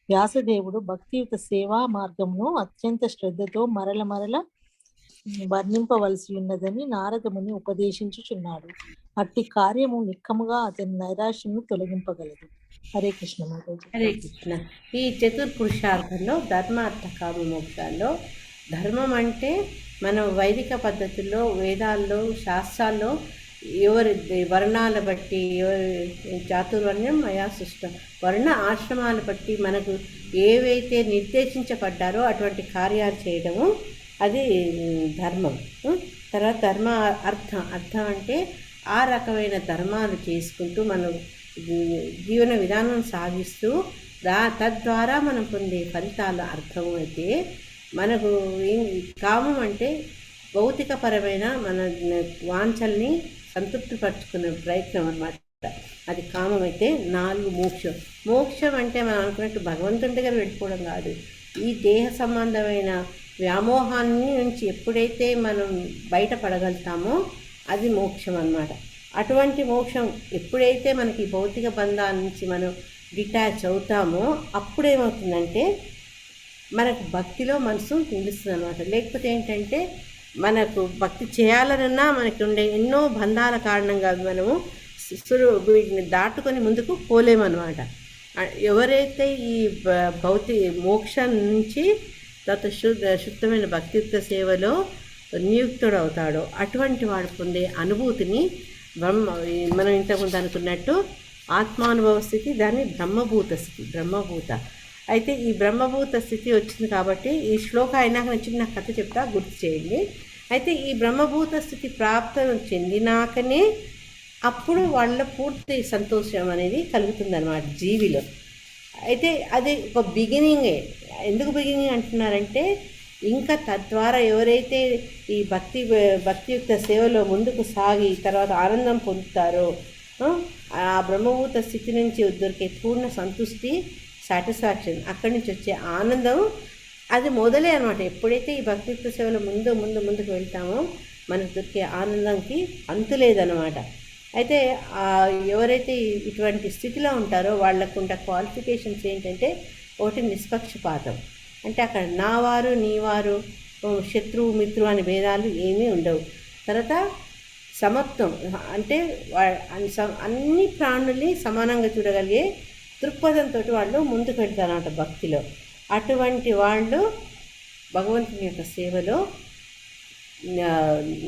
వ్యాసదేవుడు భక్తియుత సేవా మార్గమును అత్యంత శ్రద్ధతో మరల వర్ణింపవలసి ఉన్నదని నారదముని ఉపదేశించుచున్నాడు. అట్టి కార్యము నిక్కముగా అతని నైరాశ్యము తొలగింపగలదు. హరే కృష్ణ మాతాజీ. హరే కృష్ణ. ఈ చతుర్పురుషార్థంలో ధర్మార్థ కామ మోక్షాల్లో ధర్మం అంటే మనం వైదిక పద్ధతుల్లో వేదాల్లో శాస్త్రాల్లో ఎవరి వర్ణాల బట్టి చాతుర్వర్ణ్యం మయా సృష్టం వర్ణ ఆశ్రమాలు బట్టి మనకు ఏవైతే నిర్దేశించబడ్డారో అటువంటి కార్యాలు చేయడము అది ధర్మం. తర్వాత ధర్మ అర్థం అంటే ఆ రకమైన ధర్మాలు చేసుకుంటూ మనం జీవన విధానం సాగిస్తూ తద్వారా మనం పొందే ఫలితాల అర్థం అయితే మనకు కామం అంటే భౌతికపరమైన మన వాంఛల్ని సంతృప్తిపరచుకునే ప్రయత్నం అన్నమాట. అది కామం అయితే. 4 మోక్షం అంటే మనం అనుకున్నట్టు భగవంతుని దగ్గర వెళ్ళిపోవడం కాదు. ఈ దేహ సంబంధమైన వ్యామోహాన్ని నుంచి ఎప్పుడైతే మనం బయటపడగలుగుతామో అది మోక్షం అన్నమాట. అటువంటి మోక్షం ఎప్పుడైతే మనకి భౌతిక బంధాల నుంచి మనం డిటాచ్ అవుతామో అప్పుడేమవుతుందంటే మనకు భక్తిలో మనసు నిలుస్తుంది అన్నమాట. లేకపోతే ఏంటంటే మనకు భక్తి చేయాలన్నా మనకి ఉండే ఎన్నో బంధాల కారణంగా మనము వీటిని దాటుకొని ముందుకు పోలేమన్నమాట. ఎవరైతే ఈ మోక్షం నుంచి తర్వాత శుద్ధమైన భక్తియుక్త సేవలో నియుక్తుడు అవుతాడో అటువంటి వాడు పొందే అనుభూతిని మనం ఇంతకుముందు అనుకున్నట్టు ఆత్మానుభవ స్థితి, దాన్ని బ్రహ్మభూత. అయితే ఈ బ్రహ్మభూత స్థితి వచ్చింది కాబట్టి ఈ శ్లోక అయినాక నేను చిన్న కథ చెప్తా, గుర్తు చేయండి. అయితే ఈ బ్రహ్మభూత స్థితి ప్రాప్తం చెందినాకనే అప్పుడు వాళ్ళ పూర్తి సంతోషం అనేది కలుగుతుందన్నమాట జీవిలో. అయితే అది ఒక బిగినింగే. ఎందుకు బిగినింగ్ అంటున్నారంటే ఇంకా తద్వారా ఎవరైతే ఈ భక్తియుక్త సేవలో ముందుకు సాగి తర్వాత ఆనందం పొందుతారో ఆ బ్రహ్మభూత స్థితి నుంచి దొరికే పూర్ణ సంతృష్టి, సాటిస్ఫాక్షన్, అక్కడి నుంచి వచ్చే ఆనందం అది మొదలే అనమాట. ఎప్పుడైతే ఈ భక్తియుక్త సేవలో ముందుకు వెళ్తామో మనకు దొరికే ఆనందంకి అంతు లేదనమాట. అయితే ఎవరైతే ఇటువంటి స్థితిలో ఉంటారో వాళ్ళకు ఉండే క్వాలిఫికేషన్స్ ఏంటంటే ఒకటి నిష్పక్షపాతం, అంటే అక్కడ నావారు నీవారు శత్రువు మిత్రువు అనే భేదాలు ఏమీ ఉండవు. తర్వాత సమత్వం అంటే అన్ని ప్రాణుల్ని సమానంగా చూడగలిగే దృక్పథంతో వాళ్ళు ముందుకు వెళ్తారన్నమాట భక్తిలో. అటువంటి వాళ్ళు భగవంతుని యొక్క సేవలో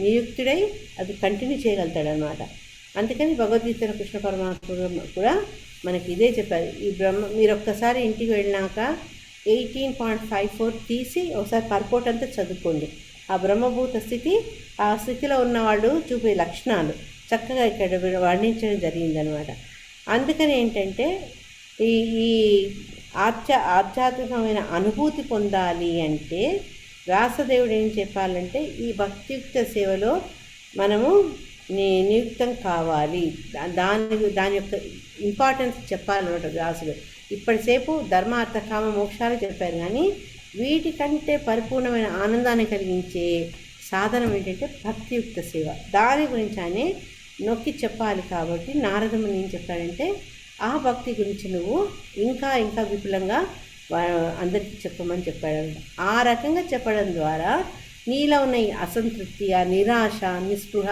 నియుక్తుడై అది కంటిన్యూ చేయగలుగుతాడనమాట. అందుకని భగవద్గీతలో కృష్ణ పరమాత్మ కూడా మనకి ఇదే చెప్పారు. ఈ మీరు ఒక్కసారి ఇంటికి వెళ్ళినాక 18.54 తీసి ఒకసారి పర్పోర్ట్ అంతా చదువుకోండి. ఆ బ్రహ్మభూత స్థితి, ఆ స్థితిలో ఉన్నవాళ్ళు చూపే లక్షణాలు చక్కగా ఇక్కడ వర్ణించడం జరిగిందనమాట. అందుకని ఏంటంటే ఈ ఆధ్యాత్మికమైన అనుభూతి పొందాలి అంటే వ్యాసదేవుడు ఏం చెప్పాలంటే ఈ భక్తియుక్త సేవలో మనము నియుక్తం కావాలి. దాని యొక్క ఇంపార్టెన్స్ చెప్పాలన్నమాట వ్యాసుడు. ఇప్పటిసేపు ధర్మ అర్థ కామ మోక్షాలు చెప్పారు, కానీ వీటికంటే పరిపూర్ణమైన ఆనందాన్ని కలిగించే సాధనం ఏంటంటే భక్తియుక్త సేవ. దాని గురించి ఆయన నొక్కి చెప్పాలి కాబట్టి నారదముని ఏం చెప్పాడంటే ఆ భక్తి గురించి నువ్వు ఇంకా ఇంకా విపులంగా అందరికీ చెప్పమని చెప్పాడు. ఆ రకంగా చెప్పడం ద్వారా నీలో ఉన్న ఈ అసంతృప్తి, ఆ నిరాశ, నిస్పృహ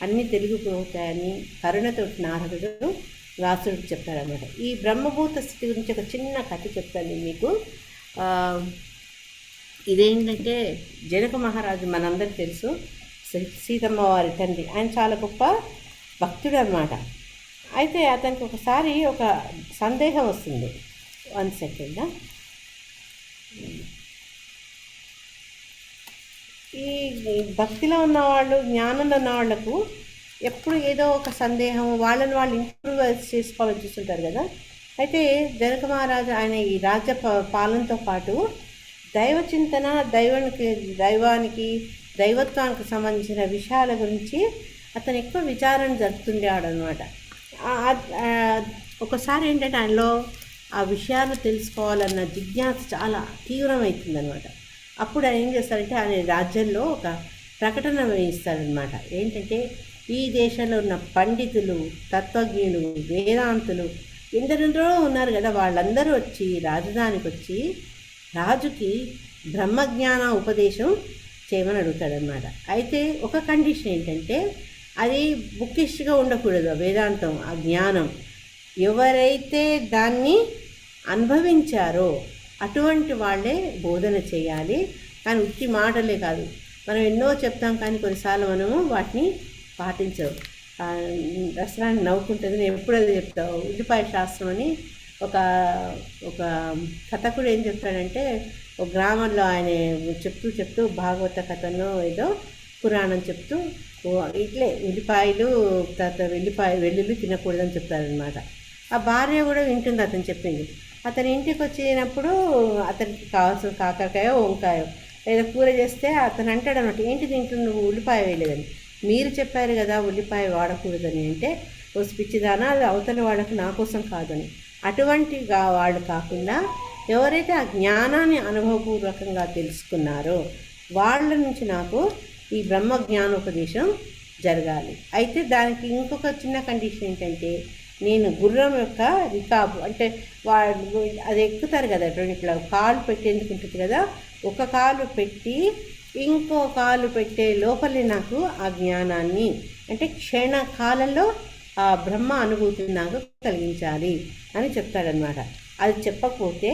అన్నీ తెలిగిపోతాయని కరుణతోటి నారదుడు వ్యాసుడికి చెప్పాడనమాట. ఈ బ్రహ్మభూత స్థితి గురించి ఒక చిన్న కథ చెప్తాను మీకు. ఇదేంటంటే జనక మహారాజు మనందరికీ తెలుసు, సీతమ్మ వారి తండ్రి. ఆయన చాలా గొప్ప భక్తుడు అన్నమాట. అయితే అతనికి ఒకసారి ఒక సందేహం వస్తుంది. 1 సెకండ్. ఈ భక్తిలో ఉన్నవాళ్ళు, జ్ఞానంలో ఉన్న వాళ్లకు ఎప్పుడు ఏదో ఒక సందేహం, వాళ్ళని వాళ్ళు ఇంప్రూవ్ చేసుకోవాలని చూస్తుంటారు కదా. అయితే జనక మహారాజు ఆయన ఈ రాజ్య పాలనతో పాటు దైవ చింతన, దైవానికి దైవత్వానికి సంబంధించిన విషయాల గురించి అతను ఎక్కువ విచారణ జరుపుతుండేవాడు అనమాట. ఒకసారి ఏంటంటే ఆయనలో ఆ విషయాలు తెలుసుకోవాలన్న జిజ్ఞాస చాలా తీవ్రమవుతుందనమాట. అప్పుడు ఆయన ఏం చేస్తారంటే ఆయన రాజ్యంలో ఒక ప్రకటన వేయిస్తారనమాట. ఏంటంటే ఈ దేశంలో ఉన్న పండితులు, తత్వజ్ఞులు, వేదాంతులు ఎందరెందరో ఉన్నారు కదా, వాళ్ళందరూ వచ్చి రాజధానికి వచ్చి రాజుకి బ్రహ్మజ్ఞాన ఉపదేశం చేయమని అడుగుతాడనమాట. అయితే ఒక కండిషన్ ఏంటంటే అది బుక్కిష్గా ఉండకూడదు. వేదాంతం, ఆ జ్ఞానం ఎవరైతే దాన్ని అనుభవించారో అటువంటి వాళ్ళే బోధన చేయాలి. కానీ ఉత్తి మాటలే కాదు, మనం ఎన్నో చెప్తాం కానీ కొన్నిసార్లు మనము వాటిని పాటించవు. దసరాన్ని నవ్వుకుంటుంది, నేను ఎప్పుడు అది చెప్తావు. ఉల్లిపాయ శాస్త్రం అని ఒక ఒక కథకుడు ఏం చెప్తాడంటే, ఒక గ్రామంలో ఆయన చెప్తూ భాగవత కథను ఏదో పురాణం చెప్తూ ఇట్లే ఉల్లిపాయలు తర్వాత వెల్లుల్లి తినకూడదని చెప్తారనమాట. ఆ భార్య కూడా వింటుంది అతను చెప్పింది. అతని ఇంటికి వచ్చినప్పుడు అతనికి కావాల్సిన కాకరకాయో వంకాయో లేదా కూర చేస్తే అతను అంటాడు అనమాట, ఏంటి తింటున్నావు, నువ్వు ఉల్లిపాయ వేయలేదని. మీరు చెప్పారు కదా ఉల్లిపాయ వాడకూడదని. అంటే ఓ పిచ్చిదానా, అది అవతల వాళ్ళకు నా కోసం కాదని. అటువంటి వాళ్ళు కాకుండా ఎవరైతే ఆ జ్ఞానాన్ని అనుభవపూర్వకంగా తెలుసుకున్నారో వాళ్ళ నుంచి నాకు ఈ బ్రహ్మ జ్ఞానోపదేశం జరగాలి. అయితే దానికి ఇంకొక చిన్న కండిషన్ ఏంటంటే, నేను గుర్రం యొక్క రికాబు అంటే వాళ్ళు అది ఎక్కుతారు కదా, ఇట్లా కాలు పెట్టేందుకు ఉంటుంది కదా, ఒక కాలు పెట్టి ఇంకో కాలు పెట్టే లోపలే నాకు ఆ జ్ఞానాన్ని అంటే క్షణకాలంలో ఆ బ్రహ్మ అనుభూతిని నాకు కలిగించాలి అని చెప్తాడనమాట. అది చెప్పకపోతే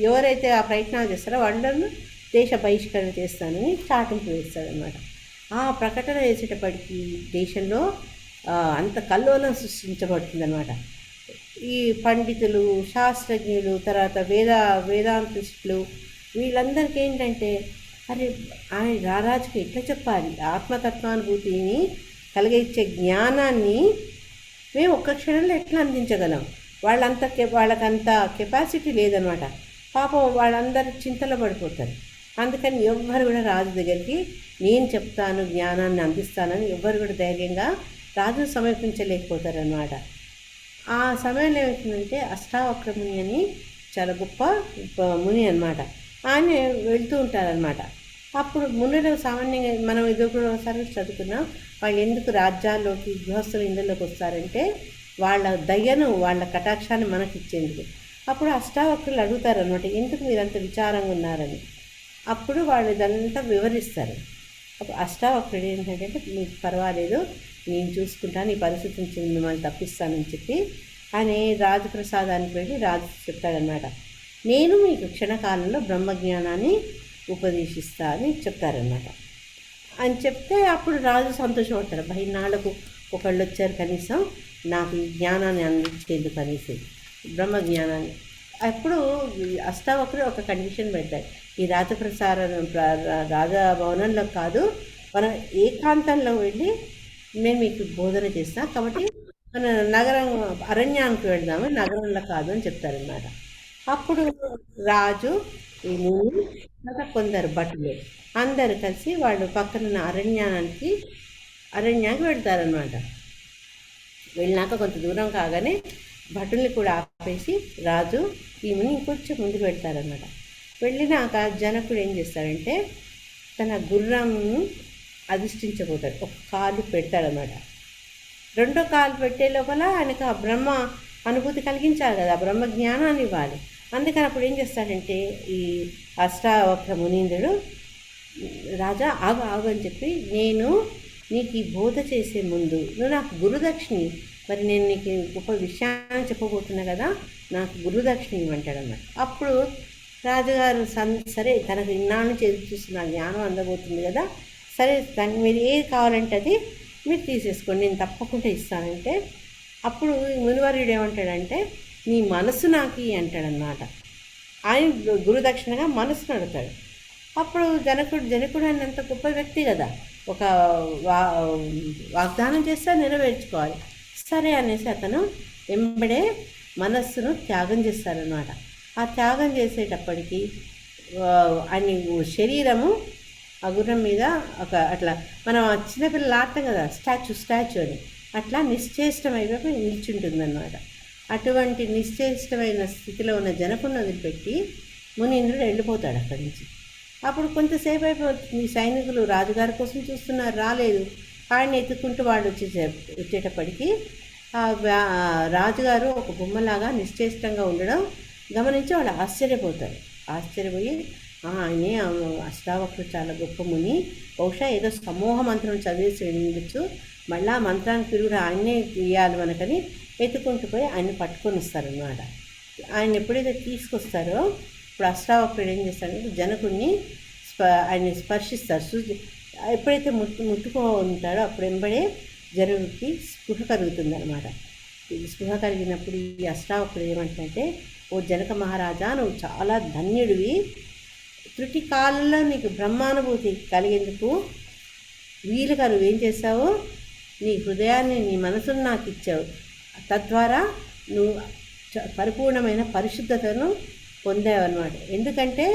ఎవరైతే ఆ ప్రయత్నాలు చేస్తారో వాళ్ళను దేశ బహిష్కరణ చేస్తానని చాటింపు వేస్తాడనమాట. ఆ ప్రకటన చేసేటప్పటికి దేశంలో అంత కల్లోలం సృష్టించబడుతుందన్నమాట. ఈ పండితులు, శాస్త్రజ్ఞులు, తర్వాత వేదాంతిస్టులు వీళ్ళందరికీ ఏంటంటే, అరే ఆయన రారాజుకి ఎట్లా చెప్పాలి, ఆత్మతత్వానుభూతిని కలిగించే జ్ఞానాన్ని మేము ఒక్క క్షణంలో ఎట్లా అందించగలం, వాళ్ళకంత కెపాసిటీ లేదనమాట. పాపం వాళ్ళందరూ చింతలో పడిపోతారు. అందుకని ఎవ్వరు కూడా రాజు దగ్గరికి నేను చెప్తాను, జ్ఞానాన్ని అందిస్తానని ఎవ్వరు కూడా ధైర్యంగా రాజును సమీపించలేకపోతారనమాట. ఆ సమయంలో ఏమవుతుందంటే, అష్టావక్ర ముని అని చాలా గొప్ప ముని అనమాట. ఆయన వెళ్తూ ఉంటారనమాట. అప్పుడు మునులు సామాన్యంగా మనం ఒకసారి చదువుకున్నాం, వాళ్ళు ఎందుకు రాజ్యాల్లోకి గృహస్థుల ఇండ్లలోకి వస్తారంటే వాళ్ళ దయ్యను, వాళ్ళ కటాక్షాన్ని మనకి ఇచ్చేందుకు. అప్పుడు అష్టావక్రులు అడుగుతారనమాట, ఎందుకు మీరంత విచారంగా ఉన్నారని. అప్పుడు వాళ్ళు ఇదంతా వివరిస్తారు. అప్పుడు అష్టావక్రుడు ఏంటంటే, మీకు పర్వాలేదు, నేను చూసుకుంటాను, ఈ పరిస్థితి నుంచి మిమ్మల్ని తప్పిస్తానని చెప్పి ఆయన రాజప్రసాదానికి వెళ్ళి రాజు చెప్తాడనమాట, నేను మీకు క్షణకాలంలో బ్రహ్మజ్ఞానాన్ని ఉపదేశిస్తా అని చెప్తారనమాట. అని చెప్తే అప్పుడు రాజు సంతోషపడతారు, బహిర్నాళ్లకు ఒకళ్ళు వచ్చారు కనీసం నాకు ఈ జ్ఞానాన్ని అందించేందుకు అనేసి, బ్రహ్మజ్ఞానాన్ని. అప్పుడు అష్టావక్రుడు ఒక కండిషన్ పెడతారు, ఈ రాజభవనంలో కాదు, మనం ఏకాంతంలో వెళ్ళి నేను మీకు బోధన చేస్తాం, కాబట్టి మన నగరం అరణ్యానికి వెళ్దాము, నగరంలో కాదు అని చెప్తారనమాట. అప్పుడు రాజు ఈ ముని కొందరు భటులు అందరు కలిసి వాళ్ళు పక్కనున్న అరణ్యానికి వెళ్తారనమాట. వెళ్ళినాక కొంత దూరం కాగానే భటుల్ని కూడా ఆపేసి రాజు ఈ ముని ఇంకొంచెం ముందుకు వెళ్తారనమాట. వెళ్ళినాక జనకుడు ఏం చేస్తాడంటే, తన గుర్రంను అధిష్ఠించబోతాడు, ఒక కాలు పెడతాడనమాట. రెండో కాలు పెట్టే లోపల ఆయనకు ఆ బ్రహ్మ అనుభూతి కలిగించాలి కదా, ఆ బ్రహ్మ జ్ఞానాన్ని ఇవ్వాలి. అందుకని అప్పుడు ఏం చేస్తాడంటే ఈ అష్టావక్ర మునీంద్రుడు, రాజా ఆగు ఆగు అని చెప్పి, నేను నీకు ఈ బోధ చేసే ముందు నువ్వు నాకు గురుదక్షిణి, మరి నేను నీకు గొప్ప విషయాన్ని చెప్పబోతున్నా కదా, నాకు గురుదక్షిణి ఇవ్వంటాడు అన్నమాట. అప్పుడు రాజుగారు సరే తనకు ఇన్నాళ్ళ నుంచి ఎదురు చూస్తున్న జ్ఞానం అందబోతుంది కదా, సరే దాన్ని మీరు ఏది కావాలంటే అది మీరు తీసేసుకోండి, నేను తప్పకుండా ఇస్తానంటే, అప్పుడు మునివర్యుడు ఏమంటాడంటే నీ మనసు నాకు అంటాడనమాట. ఆయన గురుదక్షిణగా మనసును అడుగుతాడు. అప్పుడు జనకుడు అన్నంత గొప్ప వ్యక్తి కదా, ఒక వాగ్దానం చేస్తే నెరవేర్చుకోవాలి. సరే అనేసి అతను వెంబడే మనస్సును త్యాగం చేస్తారనమాట. ఆ త్యాగం చేసేటప్పటికి ఆయన శరీరము ఆ గుర్రం మీద ఒక అట్లా మనం చిన్నపిల్లలు ఆడతాం కదా స్టాచ్యూ అని, అట్లా నిశ్చేష్టమైపోయి నిల్చుంటుందన్నమాట. అటువంటి నిశ్చేష్టమైన స్థితిలో ఉన్న జనకుని వదిలిపెట్టి మునీంద్రుడు వెళ్ళిపోతాడు అక్కడి నుంచి. అప్పుడు కొంతసేపు అయిపోతుంది, సైనికులు రాజుగారి కోసం చూస్తున్నారు, రాలేదు. ఆయన ఎత్తుకుంటూ వాళ్ళు వచ్చేటప్పటికి రాజుగారు ఒక బొమ్మలాగా నిశ్చేష్టంగా ఉండడం గమనించి వాళ్ళు ఆశ్చర్యపోతారు. ఆశ్చర్యపోయి ఆయనే అష్టావక్రుడు చాలా గొప్ప ముని, బహుశా ఏదో సమూహ మంత్రం చదివేసి ఉండొచ్చు, మళ్ళీ ఆ మంత్రానికి తిరుగుడు ఆయన్నే ఇవ్వాలి మనకని ఎత్తుకుంటూ పోయి ఆయన్ని పట్టుకొని వస్తారనమాట. ఆయన ఎప్పుడైతే తీసుకొస్తారో ఇప్పుడు అష్టావక్రుడు ఏం చేస్తాడంటే జనకుడిని ఆయన్ని స్పర్శిస్తారు. ఎప్పుడైతే ముట్టుకో ఉంటాడో అప్పుడు వెంబడే జనకుడికి స్పృహ కలుగుతుంది అనమాట. స్పృహ కలిగినప్పుడు ఈ అష్టావక్రుడు ఏమంటే, ఓ జనక మహారాజా, నువ్వు చాలా ధన్యుడివి, త్రుటి కాలంలో నీకు బ్రహ్మానుభూతి కలిగేందుకు వీలుగా నువ్వేం చేసావు, నీ హృదయాన్ని నీ మనసును నాకు ఇచ్చావు, తద్వారా నువ్వు పరిపూర్ణమైన పరిశుద్ధతను పొందావన్నమాట. ఎందుకంటే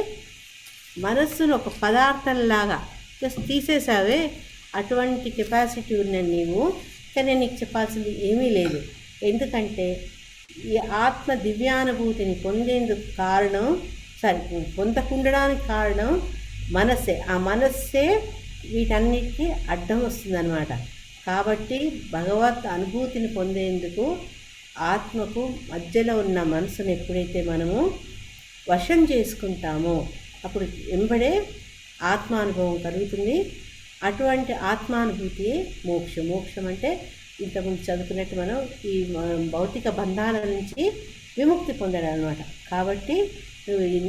మనస్సును ఒక పదార్థంలాగా జస్ట్ తీసేసావే, అటువంటి కెపాసిటీ ఉన్న నీవు. కానీ నీకు చెప్పాల్సింది ఏమీ లేదు, ఎందుకంటే ఈ ఆత్మ దివ్యానుభూతిని పొందేందుకు కారణం పొందకుండడానికి కారణం మనస్సే. ఆ మనస్సే వీటన్నిటికీ అడ్డం వస్తుందన్నమాట. కాబట్టి భగవత్ అనుభూతిని పొందేందుకు ఆత్మకు మధ్యలో ఉన్న మనసును ఎప్పుడైతే మనము వశం చేసుకుంటామో అప్పుడు వెంబడే ఆత్మానుభవం కలుగుతుంది. అటువంటి ఆత్మానుభూతి మోక్షం. మోక్షం అంటే ఇంతకుముందు చదువుకున్నట్టు మనం ఈ భౌతిక బంధాల నుంచి విముక్తి పొందడం అనమాట. కాబట్టి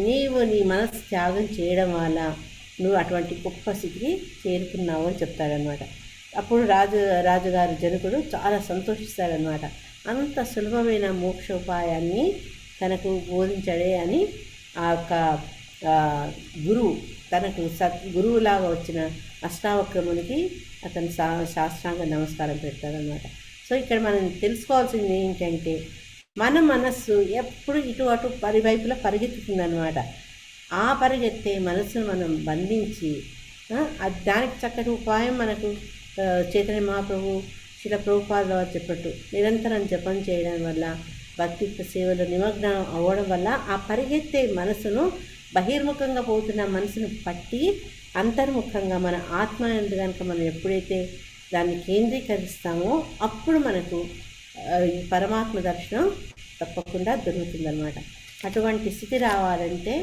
నీవు నీ మనసు త్యాగం చేయడం వల్ల నువ్వు అటువంటి గొప్ప స్థితికి చేరుకున్నావు అని చెప్తాడనమాట. అప్పుడు రాజుగారు జనకుడు చాలా సంతోషిస్తాడనమాట. అంత సులభమైన మోక్షోపాయాన్ని తనకు బోధించాడే అని ఆ యొక్క గురువు, తనకు గురువులాగా వచ్చిన అష్టావక్రమునికి అతను శాస్త్రాంగ నమస్కారం పెడతాడనమాట. సో ఇక్కడ మనం తెలుసుకోవాల్సింది ఏంటంటే మన మనస్సు ఎప్పుడు ఇటు అటు పరివైపులా పరిగెత్తుతుందనమాట. ఆ పరిగెత్తే మనసును మనం బంధించి దానికి చక్కటి ఉపాయం మనకు చైతన్య మహాప్రభు శిల ప్రభుపాద చెప్పట్టు నిరంతరం జపం చేయడం వల్ల, భక్తియుక్త సేవలో నిమగ్నం అవ్వడం వల్ల ఆ పరిగెత్తే మనసును, బహిర్ముఖంగా పోతున్న మనసును పట్టి అంతర్ముఖంగా మన ఆత్మ ఎందు కనుక మనం ఎప్పుడైతే దాన్ని కేంద్రీకరిస్తామో అప్పుడు మనకు ఈ పరమాత్మ దర్శనం తప్పకుండా దొరుకుతుందన్నమాట. అటువంటి స్థితి రావాలంటే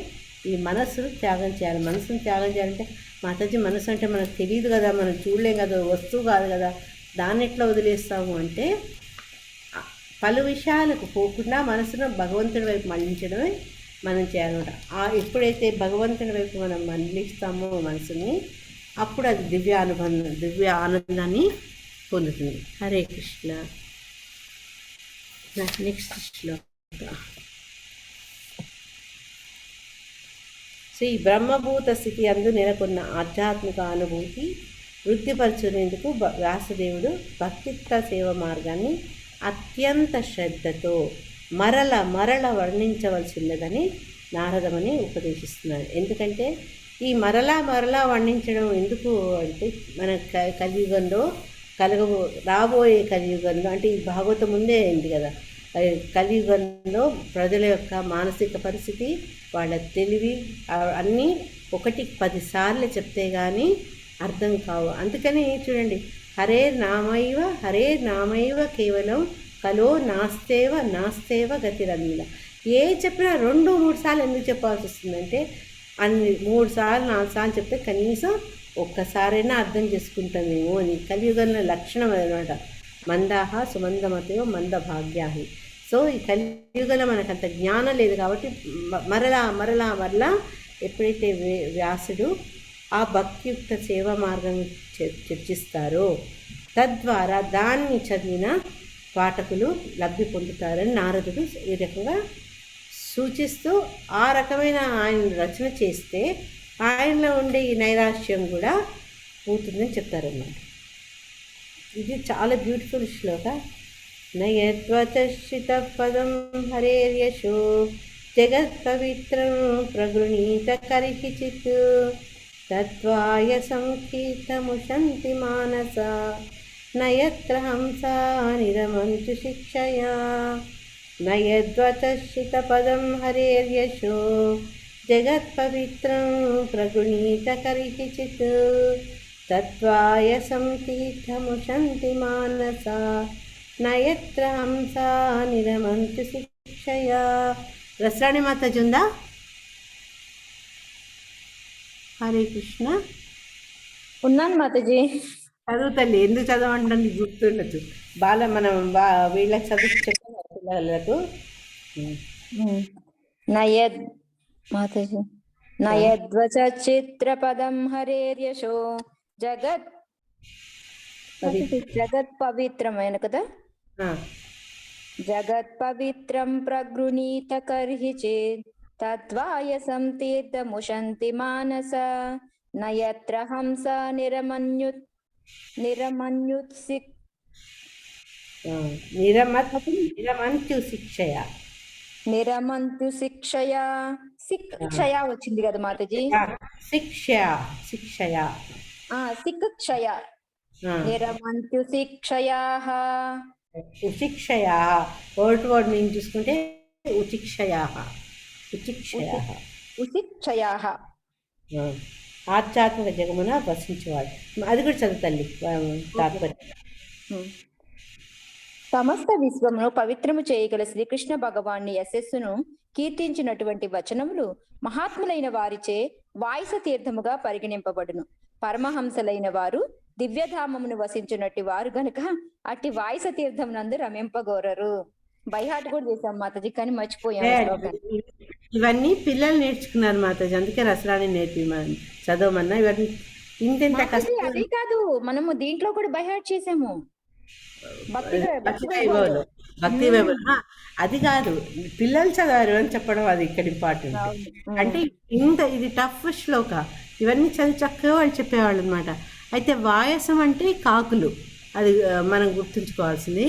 ఈ మనస్సును త్యాగం చేయాలి. మనసును త్యాగం చేయాలంటే మాతాజీ మనసు అంటే మనకు తెలియదు కదా, మనం చూడలేం కదా, వస్తువు కాదు కదా, దాన్ని ఎట్లా వదిలేస్తాము అంటే పలు విషయాలకు పోకుండా మనసును భగవంతుడి వైపు మళ్లించడమే మనం చేయాలన్నమాట. ఎప్పుడైతే భగవంతుడి వైపు మనం మళ్లిస్తామో మనసుని అప్పుడు అది దివ్య ఆనందాన్ని పొందుతుంది. హరే కృష్ణ. నెక్స్ట్ శ్లోక. శ్రీ బ్రహ్మభూత స్థితి అందు నెలకొన్న ఆధ్యాత్మిక అనుభూతి వృద్ధిపరచునేందుకు వ్యాసదేవుడు భక్తియుక్త సేవ మార్గాన్ని అత్యంత శ్రద్ధతో మరల వర్ణించవలసిన్నదని నారదమని ఉపదేశిస్తున్నాడు. ఎందుకంటే ఈ మరలా వర్ణించడం ఎందుకు అంటే మన కలియుగంలో రాబోయే కలియుగంలో అంటే ఈ భాగవతం ముందే అయింది కదా, కలియుగంలో ప్రజల యొక్క మానసిక పరిస్థితి, వాళ్ళ తెలివి అన్నీ 1-10 సార్లు చెప్తే కానీ అర్థం కావు. అందుకని చూడండి హరేర్నామైవ కేవలం కలో నాస్తేవ గతిరన్నిల. ఏ చెప్పినా 2-3 సార్లు ఎందుకు చెప్పాల్సి వస్తుందంటే, అన్ని 3 సార్లు 4 సార్లు చెప్తే కనీసం ఒక్కసారైనా అర్థం చేసుకుంటామేమో అని. కలియుగంలో లక్షణం అనమాట. మందాహ సుమందమతయో మంద భాగ్యాహి. సో ఈ కలియుగంలో మనకు అంత జ్ఞానం లేదు కాబట్టి మరలా ఎప్పుడైతే వ్యాసుడు ఆ భక్తియుక్త సేవా మార్గం చర్చిస్తారో తద్వారా దాన్ని చదివిన పాఠకులు లబ్ధి పొందుతారని నారదుడు ఈ రకంగా సూచిస్తూ ఆ రకమైన ఆయన రచన చేస్తే ఆయనలో ఉండే ఈ నైరాశ్యం కూడా పోతుందని చెప్తారన్నమాట. ఇది చాలా బ్యూటిఫుల్ శ్లోక. నయద్వచశ్రిత పదం హరేర్యశో జగత్పవిత్రం ప్రగృణీత కరిహిచిత్ తద్వాయ సంకీర్తముషంతి మానస నయత్ర హంసా నిరమంతు శిక్షయా. నయద్వచశ్రిత పదం హరేర్యశో జగత్పవిత్రం ప్రగృణీత కరిహిచిత్ తద్వాయ సంకీర్తముషంతి మానస నయత్ర హంసా నిరమంతు శిక్షయా. రసరాణి మాతాజీ ఉందా? హరే కృష్ణ. ఉన్నాను మాతాజీ. చదువు తల్లి. ఎందుకు చదవండి గుర్తుండదు. మనం వీళ్ళకి చదువు చెప్పాలి పిల్లలకు. నయద్ మాతాజీ నయద్వచిత్రపదం హరేర్యశో జగత్ పవిత్రమైన కదా. జగత్ పవిత్రం ప్రగృణీత కర్హిచిత్ తద్వాయసం తీర్థముషంతి మానస నయత్ర హంస నిరమంతు శిక్షయా. శిక్షయా వచ్చింది కదా మాతాజీ. శిక్షయా నిరమంతు శిక్షయాః. ఉచిక్షయా వర్డ్ మీనింగ్ చూసుకుంటే ఉచిక్షయాః. ఆధ్యాత్మిక జగమున వసించేవాడు. అది కూడా చదువుతల్లి తాత్పర్యం. సమస్త విశ్వమును పవిత్రము చేయగల శ్రీకృష్ణ భగవాన్ని యశస్సును కీర్తించినటువంటి వచనములు మహాత్ములైన వారిచే వాయుస తీర్థముగా పరిగణింపబడును. పరమహంసలైన వారు దివ్యధామమును వసించినట్టు వారు గనుక అట్టి వాయుస తీర్థం నందు రమింపగోరరు. బైహాట్ కూడా చేశాం మాతాజీ, కానీ మర్చిపోయాం. ఇవన్నీ పిల్లలు నేర్చుకున్నారు మాతాజీ, అందుకే రసరాని చదవమన్నా. ఇవన్నీ ఇంతెంత కష్టం. అది కాదు, మనము దీంట్లో కూడా బైహాట్ చేసాము. భక్తి వైభవం అది కాదు, పిల్లలు చదవారు అని చెప్పడం అది ఇక్కడ ఇంపార్టెంట్. అంటే ఇది టఫ్ శ్లోక. ఇవన్నీ చదివి చక్కగా వాళ్ళు చెప్పేవాళ్ళు అనమాట. అయితే వాయసం అంటే కాకులు, అది మనం గుర్తుంచుకోవాల్సింది.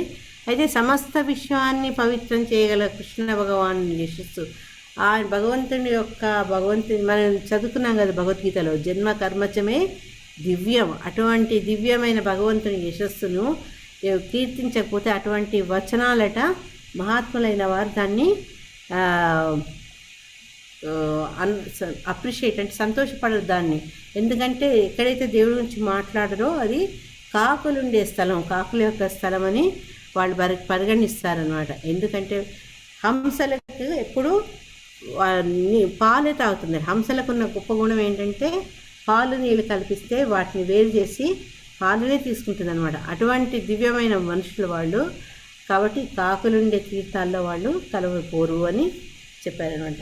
అయితే సమస్త విశ్వాన్ని పవిత్రం చేయగల కృష్ణ భగవాను యశస్సు, ఆ భగవంతుని మనం చదువుకున్నాం కదా భగవద్గీతలో, జన్మ కర్మచమే దివ్యం. అటువంటి దివ్యమైన భగవంతుని యశస్సును కీర్తించకపోతే అటువంటి వచనాలట మహాత్ములైన వారు దాన్ని అప్రిషియేట్ అంటే సంతోషపడరు దాన్ని. ఎందుకంటే ఎక్కడైతే దేవుడి గురించి మాట్లాడరో అది కాకులుండే స్థలం, కాకుల యొక్క స్థలం అని వాళ్ళు పరిగణిస్తారనమాట. ఎందుకంటే హంసలకు ఎప్పుడు పాలే తాగుతుంది. హంసలకు ఉన్న గొప్ప గుణం ఏంటంటే పాలు నీళ్ళు కల్పిస్తే వాటిని వేరు చేసి పాలనే తీసుకుంటుంది అనమాట. అటువంటి దివ్యమైన మనుషులు వాళ్ళు. కాబట్టి కాకులుండే తీర్థాల్లో వాళ్ళు కలవపోరు అని చెప్పారనమాట.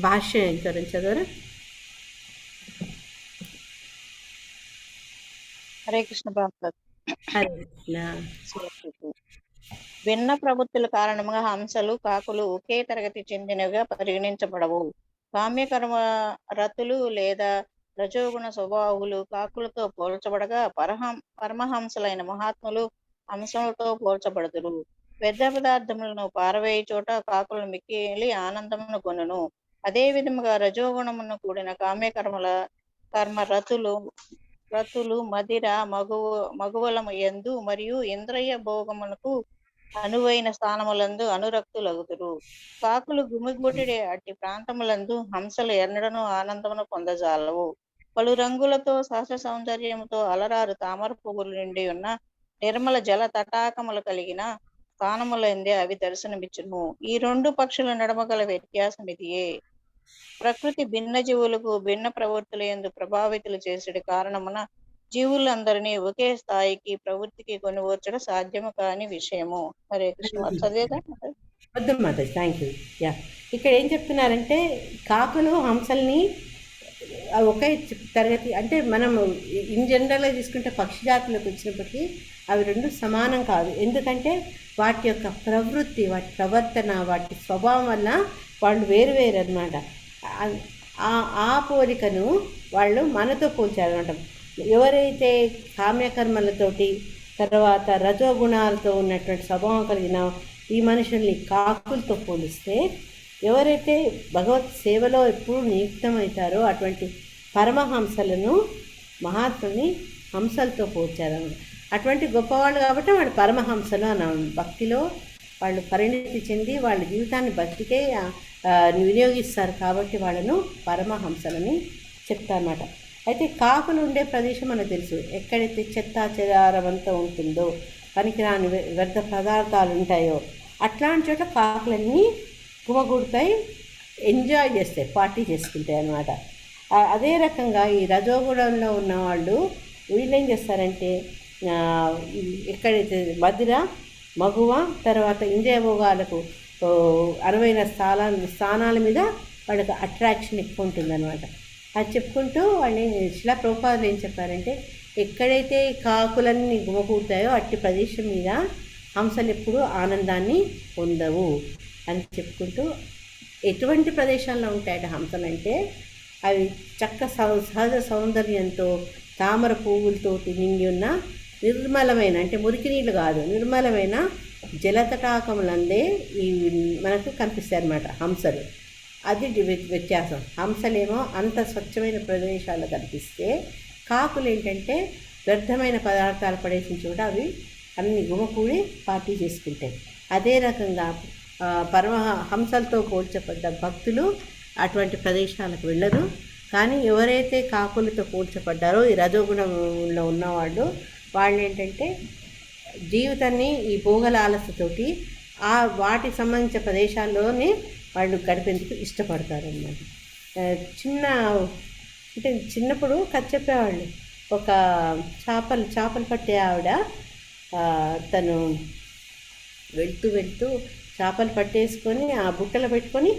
భాష్యం ఇంకెవరైనా చదవరా? హరే కృష్ణ. హరే కృష్ణ. భిన్న ప్రవృత్తుల కారణంగా హంసలు కాకులు ఒకే తరగతి చెందినవిగా పరిగణించబడవు. కామ్యకర్మ రతులు లేదా రజోగుణ స్వభావులు కాకులతో పోల్చబడగా పరమహంసలైన మహాత్ములు హంసలతో పోల్చబడదురు. వ్యర్థ పదార్థములను పారవేయ చోట కాకులను మిక్కిలి ఆనందమును కొనును. అదే విధముగా రజోగుణమును కూడిన కర్మ రతులు మదిర మగువలము యందు మరియు ఇంద్రియ భోగమునకు అనువైన స్థానములందు అనురక్తులగుదురు. కాకులు గుమిగూడి అట్టి ప్రాంతములందు హంసలు ఎన్నడను ఆనందమును పొందజాలవు. పలు రంగులతో సహస్ర సౌందర్యముతో అలరారు తామర పువ్వులు నిండి ఉన్న నిర్మల జల తటాకములు కలిగిన స్థానములందే అవి దర్శనమిచ్చును. ఈ రెండు పక్షుల నడుమ గల వ్యత్యాసం ఇదియే. ప్రకృతి భిన్న జీవులకు భిన్న ప్రవృత్తుల యందు ప్రభావితులు చేసేటి కారణమున జీవులందరినీ ఒకే స్థాయికి ప్రవృత్తికి కొనివచ్చడం సాధ్యము కాని విషయము. హరే కృష్ణ. చదివేదా? వద్దు మాతాజీ, థ్యాంక్ యూ. యా, ఇక్కడ ఏం చెప్తున్నారంటే కాకులు హంసల్ని ఒకే తరగతి, అంటే మనం ఇన్ జనరల్గా తీసుకుంటే పక్షి జాతులకు వచ్చినప్పటికీ అవి రెండు సమానం కాదు. ఎందుకంటే వాటి యొక్క ప్రవృత్తి, వాటి ప్రవర్తన, వాటి స్వభావం వల్ల వాళ్ళు వేరు వేరు అనమాట. ఆ పోలికను వాళ్ళు మనతో పోల్చారనమాట. ఎవరైతే కామ్యకర్మలతోటి తర్వాత రజోగుణాలతో ఉన్నటువంటి స్వభావం కలిగిన ఈ మనుషుల్ని కాకులతో పోలిస్తే, ఎవరైతే భగవత్ సేవలో ఎప్పుడు నియుక్తమవుతారో అటువంటి పరమహంసలను మహాత్ముని హంసలతో పోల్చారన్నమాట. అటువంటి గొప్పవాళ్ళు కాబట్టి వాళ్ళు పరమహంసలు అన్నాం. భక్తిలో వాళ్ళు పరిణితి చెంది వాళ్ళ జీవితాన్ని భక్తికే వినియోగిస్తారు కాబట్టి వాళ్ళను పరమహంసలని చెప్తారన్నమాట. అయితే కాకులు ఉండే ప్రదేశం మనకు తెలుసు. ఎక్కడైతే చెత్త చెదారమంతా ఉంటుందో, పనికిరాని వ్యర్థ పదార్థాలు ఉంటాయో అట్లాంటి చోట్ల కాకులన్నీ గుమగూడతాయి, ఎంజాయ్ చేస్తాయి, పార్టీ చేసుకుంటాయి అన్నమాట. అదే రకంగా ఈ రజోగుణంలో ఉన్న వాళ్ళు వీళ్ళు ఏం చేస్తారంటే ఎక్కడైతే మదిర, మగువ, తర్వాత ఇంద్రియ భోగాలకు అనువైన స్థానాల మీద వాళ్ళకి అట్రాక్షన్ ఎక్కువ ఉంటుందన్నమాట. అది చెప్పుకుంటూ వాళ్ళని శిలా ప్రభుపాదులు ఏం చెప్పారంటే, ఎక్కడైతే కాకులన్నీ గుమకూడతాయో అట్టి ప్రదేశం మీద హంసలు ఎప్పుడూ ఆనందాన్ని పొందవు అని చెప్పుకుంటూ, ఎటువంటి ప్రదేశాల్లో ఉంటాయట హంసలు అంటే అవి సహజ సౌందర్యంతో తామర పువ్వులతోటి నిండి ఉన్న నిర్మలమైన, అంటే మురికి నీళ్ళు కాదు, నిర్మలమైన జలతటాకములందే ఈ మనకు కనిపిస్తాయి అన్నమాట హంసలు. అది వ్యత్యాసం. హంసలేమో అంత స్వచ్ఛమైన ప్రదేశాల్లో కనిపిస్తే, కాకులు ఏంటంటే వ్యర్థమైన పదార్థాలు పడేసిన చోట అవి అన్ని గుమకూడి పార్టీ చేసుకుంటాయి. అదే రకంగా హంసలతో పోల్చబడ్డ భక్తులు అటువంటి ప్రదేశాలకు వెళ్ళరు. కానీ ఎవరైతే కాకులతో పోల్చబడ్డారో ఈ రజోగుణంలో ఉన్నవాళ్ళు, వాళ్ళు ఏంటంటే జీవితాన్ని ఈ భోగలాలసతోటి వాటికి సంబంధించిన ప్రదేశాల్లోనే వాళ్ళు గడిపేందుకు ఇష్టపడతారు అన్నమాట. చిన్నప్పుడు కథ చెప్పేవాళ్ళు. ఒక చేపలు పట్టే ఆవిడ తను వెళ్తూ చేపలు పట్టేసుకొని ఆ బుట్టలో పెట్టుకొని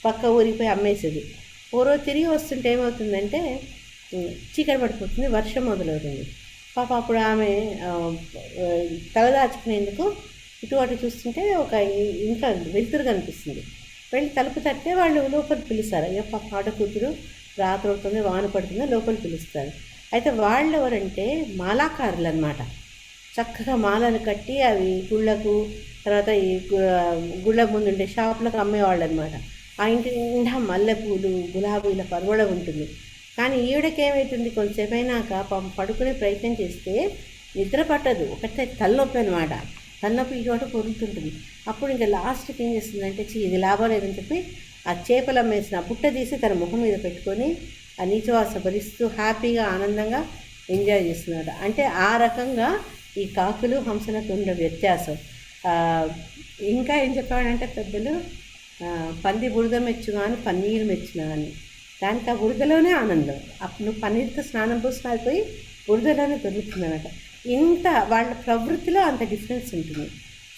పక్క ఊరికి పోయి అమ్మేసేది. ఓరో తిరిగి వస్తుంటే ఏమవుతుందంటే చీకటి పడిపోతుంది, వర్షం మొదలవుతుంది. పాప అప్పుడు ఆమె తలదాచుకునేందుకు ఇటు అటు చూస్తుంటే ఒక ఇంట్లో వెలుతురు కనిపిస్తుంది. వెళ్ళి తలుపు తట్టే వాళ్ళు లోపలికి పిలుస్తారు. అయ్యో పాప ఆడ కూతురు, రాత్రి అవుతుంది, వాన పడుతుంది, లోపలికి పిలుస్తారు. అయితే వాళ్ళు ఎవరంటే మాలాకారులు అన్నమాట. చక్కగా మాలలు కట్టి అవి గుళ్ళకు, తర్వాత ఈ గుళ్ళ ముందుండే షాపులకు అమ్మేవాళ్ళు అనమాట. ఆ ఇంటి నిండా మల్లెపూలు, గులాబీల పర్వడం ఉంటుంది. కానీ ఈవిడకి ఏమవుతుంది, కొంచెంసేపు అయినాక పడుకునే ప్రయత్నం చేస్తే నిద్ర పట్టదు, ఒకటే తలనొప్పి అనమాట. తలనొప్పి ఇటు పొరుతుంటుంది. అప్పుడు ఇంకా లాస్ట్కి ఏం చేస్తుందంటే, ఇది లాభం లేదని చెప్పి ఆ చేపలు అమ్మేసిన బుట్ట తీసి తన ముఖం మీద పెట్టుకొని ఆ నీచవాస భరిస్తూ హ్యాపీగా ఆనందంగా ఎంజాయ్ చేస్తున్నాడు. అంటే ఆ రకంగా ఈ కాకులు హంసలకు ఉన్న వ్యత్యాసం. ఇంకా ఏం చెప్పాడంటే పెద్దలు, పంది బురద మెచ్చు కానీ పన్నీరు మెచ్చునా అని. దానికి ఆ బురదలోనే ఆనందం. అప్పుడు నువ్వు పన్నీరుతో స్నానం పోసి అయిపోయి బురదలోనే దొరుకుతుందన్నమాట. ఇంత వాళ్ళ ప్రవృత్తిలో అంత డిఫరెన్స్ ఉంటుంది.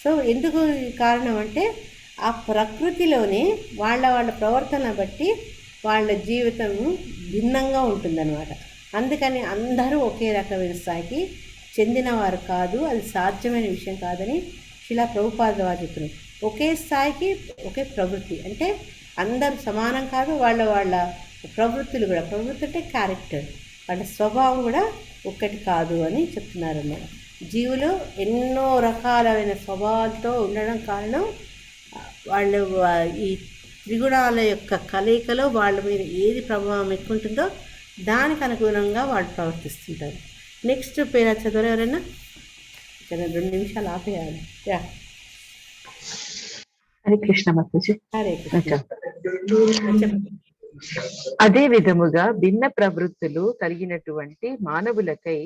సో ఎందుకు కారణం అంటే ఆ ప్రకృతిలోనే వాళ్ళ ప్రవర్తన బట్టి వాళ్ళ జీవితం భిన్నంగా ఉంటుందన్నమాట. అందుకని అందరూ ఒకే రకమైన స్థాయికి చెందినవారు కాదు, అది సాధ్యమైన విషయం కాదని శిలా ప్రభుపాదుల వారు చెప్తున్నారు. ఒకే స్థాయికి ఒకే ప్రవృత్తి, అంటే అందరూ సమానం కాదు. వాళ్ళ ప్రవృత్తులు కూడా, ప్రవృత్తి అంటే క్యారెక్టర్, వాళ్ళ స్వభావం కూడా ఒక్కటి కాదు అని చెప్తున్నారన్నమాట. జీవులు ఎన్నో రకాలైన స్వభావాలతో ఉండడం కారణం వాళ్ళు ఈ త్రిగుణాల యొక్క కలయికలో వాళ్ళ మీద ఏది ప్రభావం ఎక్కువ ఉంటుందో దానికి అనుగుణంగా వాళ్ళు ప్రవర్తిస్తుంటారు. నెక్స్ట్ పేరు చదవరు ఎవరైనా? ఇక్కడ 2 నిమిషాలు ఆపేయాలి. హరే కృష్ణ మాతాజీ. హరే కృష్ణ. చెప్పండి. అదే విధముగా భిన్న ప్రవృత్తులు కలిగినటువంటి మానవులకై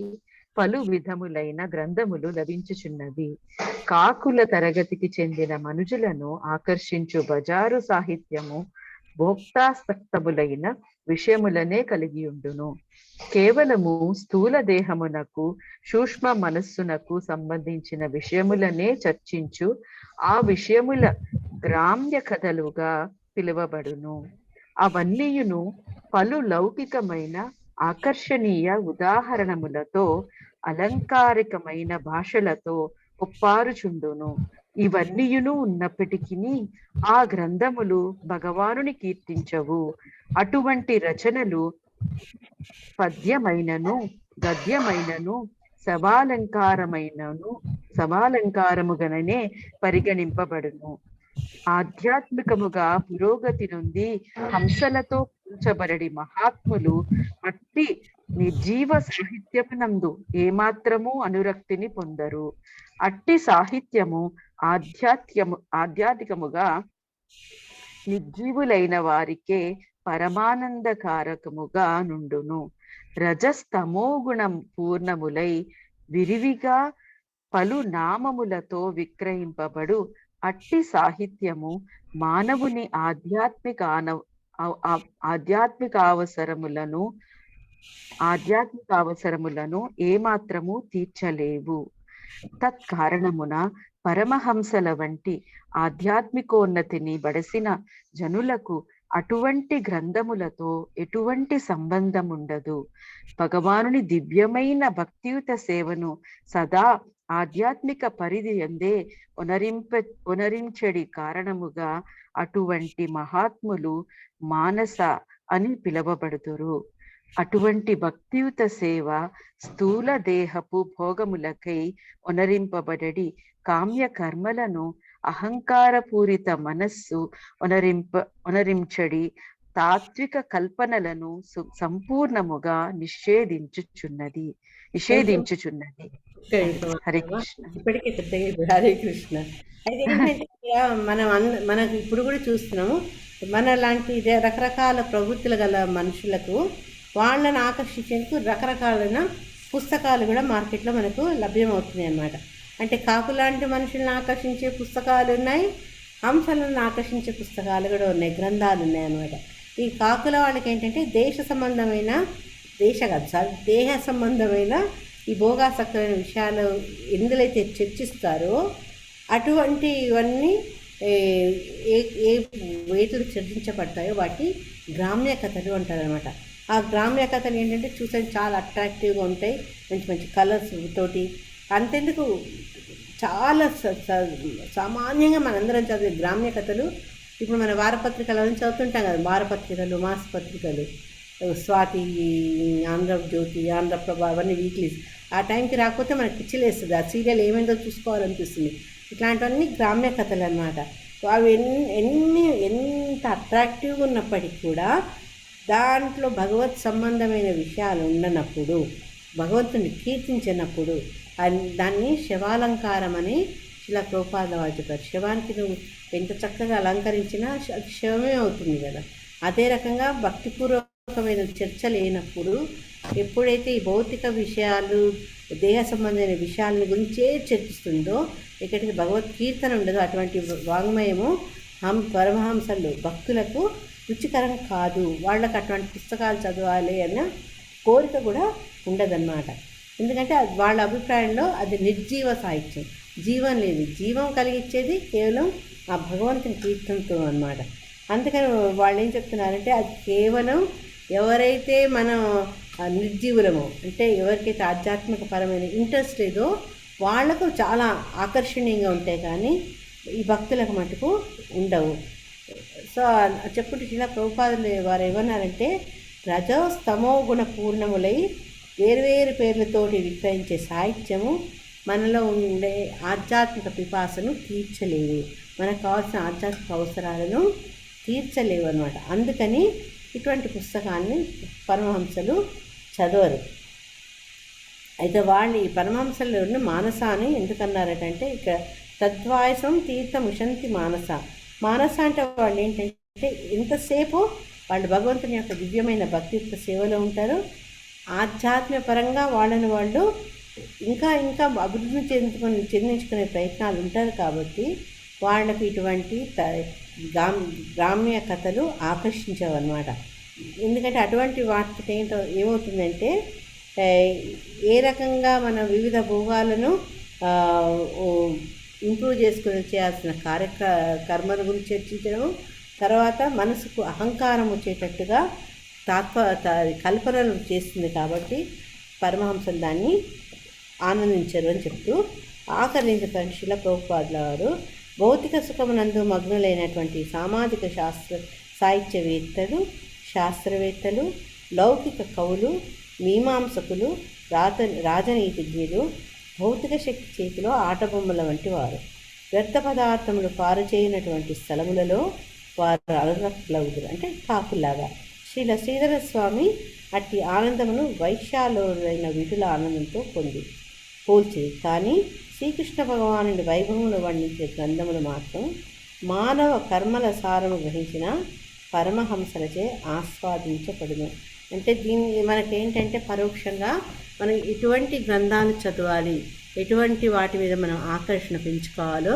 పలు విధములైన గ్రంథములు లభించుచున్నవి. కాకుల తరగతికి చెందిన మనుజులను ఆకర్షించు బజారు సాహిత్యము భోక్తాసక్తములైన విషయములనే కలిగి ఉండును. కేవలము స్థూల దేహమునకు సూక్ష్మ మనస్సునకు సంబంధించిన విషయములనే చర్చించు ఆ విషయముల గ్రామ్య కథలుగా పిలువబడును. అవన్నీయును పలు లౌకికమైన ఆకర్షణీయ ఉదాహరణములతో అలంకారికమైన భాషలతో ఒప్పారుచుండును. ఇవన్నీయును ఉన్నప్పటికీ ఆ గ్రంథములు భగవానుని కీర్తించవు. అటువంటి రచనలు పద్యమైనను గద్యమైనను సవాలంకారముగానే పరిగణింపబడును. ఆధ్యాత్మికముగా పురోగతి నుండి హంసలతో పూల్చబడి మహాత్ములు అట్టి నిర్జీవ సాహిత్యమునందు ఏమాత్రము అనురక్తిని పొందరు. అట్టి సాహిత్యము ఆధ్యాత్మికముగా నిర్జీవులైన వారికే పరమానందకారకముగా నుండును. రజస్తమో గుణం పూర్ణములై విరివిగా పలు నామములతో విక్రయింపబడు అట్టి సాహిత్యము మానవుని ఆధ్యాత్మిక అవసరములను ఏమాత్రము తీర్చలేవు. తత్కారణమున పరమహంసల వంటి ఆధ్యాత్మికోన్నతిని బడసిన జనులకు అటువంటి గ్రంథములతో ఎటువంటి సంబంధం ఉండదు. భగవానుని దివ్యమైన భక్తియుత సేవను సదా ఆధ్యాత్మిక పరిధి ఎందే ఒనరించడి కారణముగా అటువంటి మహాత్ములు మానస అని పిలువబడుదురు. అటువంటి భక్తియుత సేవ స్థూల దేహపు భోగములకై ఒనరింపబడడి కామ్య కర్మలను అహంకారపూరిత మనస్సు ఒనరించడి తాత్విక కల్పనలను సంపూర్ణముగా నిషేధించుచున్నది. హరే కృష్ణ. ఇప్పటికే పెద్దగా హరే కృష్ణ. అయితే ఏంటంటే మనకు ఇప్పుడు కూడా చూస్తున్నాము, మన లాంటి రకరకాల ప్రవృత్తులు గల మనుషులకు వాళ్ళని ఆకర్షించేందుకు రకరకాలైన పుస్తకాలు కూడా మార్కెట్లో మనకు లభ్యమవుతున్నాయి అన్నమాట. అంటే కాకు లాంటి మనుషులను ఆకర్షించే పుస్తకాలు ఉన్నాయి, హంసలను ఆకర్షించే పుస్తకాలు కూడా ఉన్నాయి, గ్రంథాలు ఉన్నాయి అన్నమాట. ఈ కాకుల వాళ్ళకి ఏంటంటే దేహ సంబంధమైన ఈ భోగాసక్తమైన విషయాలు ఎందులైతే చర్చిస్తారో అటువంటివన్నీ ఏ వేతులు చర్చించబడతాయో వాటి గ్రామ్య కథలు అంటారనమాట. ఆ గ్రామ్య కథలు ఏంటంటే చూసడానికి చాలా అట్రాక్టివ్గా ఉంటాయి, మంచి మంచి కలర్స్ తోటి. అంతెందుకు చాలా సామాన్యంగా మనందరం చదివే గ్రామ్య కథలు ఇప్పుడు మన వారపత్రికలను చదువుతుంటాం కదా, వారపత్రికలు, మాసపత్రికలు, స్వాతి, ఆంధ్రజ్యోతి, ఆంధ్రప్రభ, అవన్నీ వీక్లీస్. ఆ టైంకి రాకపోతే మనకి పిచ్చిలేస్తుంది, ఆ సీరియల్ ఏమైందో చూసుకోవాలనిపిస్తుంది. ఇట్లాంటివన్నీ గ్రామ్య కథలు అన్నమాట. అవి ఎంత అట్రాక్టివ్గా ఉన్నప్పటికీ కూడా దాంట్లో భగవత్ సంబంధమైన విషయాలు ఉండనప్పుడు, భగవంతుని కీర్తించినప్పుడు దాన్ని శవాలంకారం అని ఇలా ప్రోపాద వారు చెప్పారు. శవానికి నువ్వు ఎంత చక్కగా అలంకరించినా అది శవమే అవుతుంది కదా. అదే రకంగా భక్తిపూర్వకమైన చర్చ లేనప్పుడు ఎప్పుడైతే ఈ భౌతిక విషయాలు, దేహ సంబంధమైన విషయాల గురించే చర్చిస్తుందో ఎక్కడికి భగవత్ కీర్తన ఉండదో అటువంటి వాంగ్మయము పరమహంసలు భక్తులకు రుచికరం కాదు. వాళ్ళకు అటువంటి పుస్తకాలు చదవాలి అన్న కోరిక కూడా ఉండదన్నమాట. ఎందుకంటే వాళ్ళ అభిప్రాయంలో అది నిర్జీవ సాహిత్యం, జీవం లేదు. జీవం కలిగించేది కేవలం ఆ భగవంతుని కీర్తనతో అన్నమాట. అందుకని వాళ్ళు ఏం చెప్తున్నారంటే అది కేవలం ఎవరైతే మనం నిర్జీవులమో, అంటే ఎవరికైతే ఆధ్యాత్మిక పరమైన ఇంట్రెస్ట్ లేదో వాళ్లకు చాలా ఆకర్షణీయంగా ఉంటాయి, కానీ ఈ భక్తులకు మటుకు ఉండవు. సో చెప్పుకుంటే ఇలా ప్రభుపాదులు వారు ఏమన్నారంటే రజస్తమో గుణ పూర్ణములై వేరువేరు పేర్లతోటి విక్రయించే సాహిత్యము మనలో ఉండే ఆధ్యాత్మిక పిపాసను తీర్చలేవు, మనకు కావాల్సిన ఆధ్యాత్మిక అవసరాలను తీర్చలేవు అన్నమాట. అందుకని ఇటువంటి పుస్తకాన్ని పరమహంసలు చదవరు. అయితే వాళ్ళు ఈ పరమహంసలు మానస అని ఎందుకన్నారటంటే ఇక తద్వాయసం తీర్థముషంతి మానస. మానస అంటే వాళ్ళు ఏంటంటే ఎంతసేపు వాళ్ళు భగవంతుని యొక్క దివ్యమైన భక్తియుక్త సేవలో ఉంటారు. ఆధ్యాత్మిక పరంగా వాళ్ళని వాళ్ళు ఇంకా ఇంకా అభివృద్ధి చెందించుకునే ప్రయత్నాలు ఉంటారు. కాబట్టి వాళ్ళకు ఇటువంటి గ్రామ్య కథలు ఆకర్షించవన్నమాట. ఎందుకంటే అటువంటి వాటికి ఏంటో ఏమవుతుందంటే ఏ రకంగా మన వివిధ భోగాలను ఇంప్రూవ్ చేసుకుని చేయాల్సిన కర్మల గురించి చర్చించడం, తర్వాత మనసుకు అహంకారం వచ్చేటట్టుగా కల్పనలు చేస్తుంది. కాబట్టి పరమహంసలు దాన్ని ఆనందించరు అని చెప్తూ ఆకర్ణించిన శిల ప్రభుపాదుల వారు భౌతిక సుఖమునందు మగ్నులైనటువంటి సామాజిక సాహిత్యవేత్తలు, శాస్త్రవేత్తలు, లౌకిక కవులు, మీమాంసకులు, రాజనీతిజ్ఞులు భౌతిక శక్తి చేతిలో ఆటబొమ్మల వంటి వారు. వ్యర్థ పదార్థములు పారు చేయనటువంటి స్థలములలో వారు అనురక్తులవుదురు, అంటే కాకులాగా. శ్రీధర స్వామి అట్టి ఆనందమును వైశ్యాలోరైన విటుల ఆనందంతో పోల్చేది. కానీ శ్రీకృష్ణ భగవానుడి వైభవంలో వర్ణించే గ్రంథములు మాత్రం మానవ కర్మల సారము గ్రహించిన పరమహంసలచే ఆస్వాదించబడును. అంటే దీన్ని మనకేంటంటే పరోక్షంగా మనం ఎటువంటి గ్రంథాలు చదవాలి, ఎటువంటి వాటి మీద మనం ఆకర్షణ పెంచుకోవాలో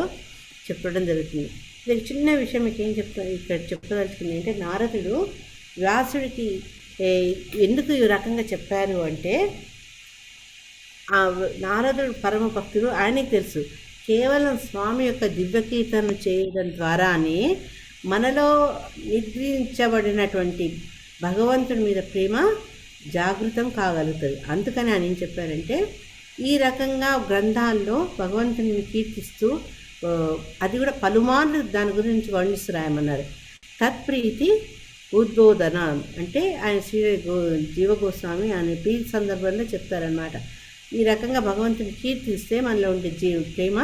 చెప్పడం జరుగుతుంది. ఇది చిన్న విషయం మీకు ఏం ఇక్కడ చెప్పదలుచుకుంది అంటే, నారదుడు వ్యాసుడికి ఎందుకు ఈ రకంగా చెప్పారు అంటే, ఆ నారదుడు పరమ భక్తుడు, ఆయనకి తెలుసు కేవలం స్వామి యొక్క దివ్యకీర్తన చేయడం ద్వారానే మనలో నిద్రించబడినటువంటి భగవంతుడి మీద ప్రేమ జాగృతం కాగలుగుతుంది. అందుకని ఆయన ఏం చెప్పారంటే, ఈ రకంగా గ్రంథాల్లో భగవంతుని కీర్తిస్తూ అది కూడా పలుమార్లు దాని గురించి వర్ణిస్తూ రాయమన్నారు. తత్ప్రీతి ఉద్బోధన అంటే ఆయన జీవగోస్వామి ఆయన ప్రీతి సందర్భంలో చెప్తారనమాట. ఈ రకంగా భగవంతుని కీర్తిస్తే మనలో ఉండే ప్రేమ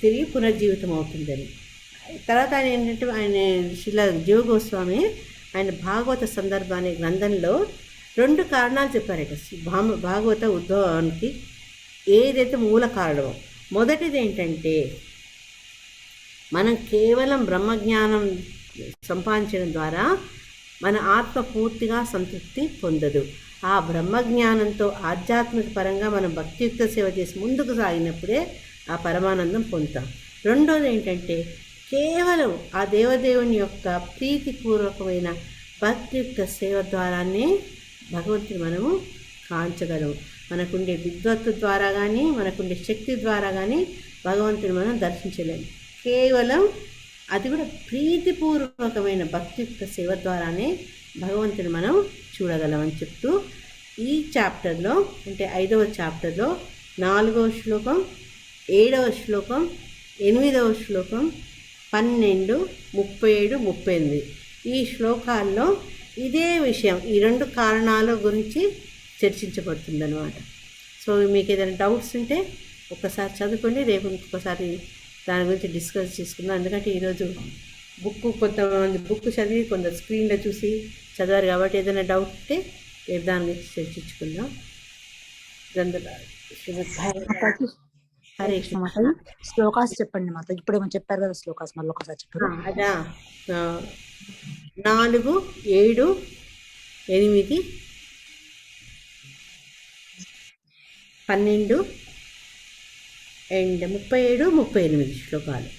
తిరిగి పునర్జీవితం అవుతుందని. తర్వాత ఆయన ఏంటంటే జీవగోస్వామి ఆయన భాగవత సందర్భాన్ని గ్రంథంలో 2 కారణాలు చెప్పారట. భాగవత ఉద్భవానికి ఏదైతే మూల కారణమో, మొదటిది ఏంటంటే మనం కేవలం బ్రహ్మజ్ఞానం సంపాదించడం ద్వారా మన ఆత్మ పూర్తిగా సంతృప్తి పొందదు. ఆ బ్రహ్మజ్ఞానంతో ఆధ్యాత్మిక పరంగా మనం భక్తియుక్త సేవ చేసి ముందుకు సాగినప్పుడే ఆ పరమానందం పొందుతాం. రెండోది ఏంటంటే కేవలం ఆ దేవదేవుని యొక్క ప్రీతిపూర్వకమైన భక్తియుక్త సేవ ద్వారానే భగవంతుని మనము కాంచగలము. మనకుండే విద్వత్తు ద్వారా కానీ, మనకుండే శక్తి ద్వారా కానీ భగవంతుని మనం దర్శించలేము. కేవలం అది కూడా ప్రీతిపూర్వకమైన భక్తియుక్త సేవ ద్వారానే భగవంతుని మనం చూడగలమని చెప్తూ ఈ చాప్టర్లో, అంటే 5వ చాప్టర్లో 4వ శ్లోకం, 7వ శ్లోకం, 8వ శ్లోకం, 12, 37, 38 ఈ శ్లోకాల్లో ఇదే విషయం, ఈ 2 కారణాల గురించి చర్చించబడుతుందన్నమాట. సో మీకు ఏదైనా డౌట్స్ ఉంటే ఒక్కసారి చదువుకోండి, రేపు ఇంకొకసారి దాని గురించి డిస్కస్ చేసుకుందాం. ఎందుకంటే ఈరోజు కొంతమంది బుక్ చదివి కొందరు స్క్రీన్లో చూసి చదివారు కాబట్టి ఏదైనా డౌట్ ఉంటే రేపు దాని గురించి చర్చించుకుందాం. హరే కృష్ణ. శ్లోకాస్ చెప్పండి మాత. ఇప్పుడు ఏమో చెప్పారు కదా శ్లోకాస్, మళ్ళీ ఒకసారి చెప్పారు. అదా 4, 7, 8, 12 అండ్ 37, 38 శ్లోకాలు.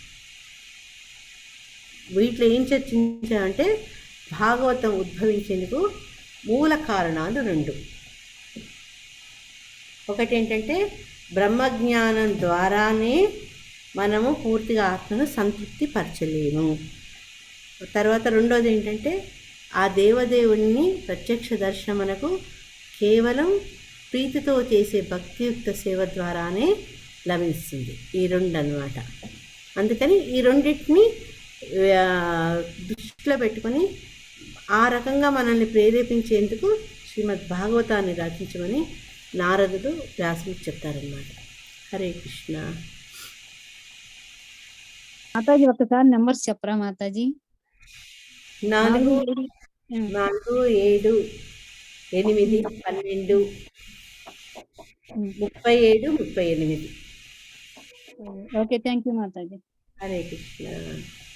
వీటిలో ఏం చర్చించామంటే భాగవతం ఉద్భవించేందుకు మూల కారణాలు 2. ఒకటి ఏంటంటే బ్రహ్మజ్ఞానం ద్వారానే మనము పూర్తిగా ఆత్మను సంతృప్తి పరచలేము. తర్వాత రెండోది ఏంటంటే ఆ దేవదేవుని ప్రత్యక్ష దర్శనమునకు కేవలం ప్రీతితో చేసే భక్తియుక్త సేవ ద్వారానే లభిస్తుంది. ఈ 2 అన్నమాట. అందుకని ఈ రెండింటిని దృష్టిలో పెట్టుకొని ఆ రకంగా మనల్ని ప్రేరేపించేందుకు శ్రీమద్ భాగవతాన్ని రచించమని నారదుడు వ్యాసుడికి చెప్తారన్నమాట. హరే కృష్ణ. మాతాజీ ఒకసారి నెంబర్స్ చెప్పరా మాతాజీ? 4, 7, 8, 12, 37, 38. ఓకే, థ్యాంక్ యూ మాతాజీ. హరే కృష్ణ.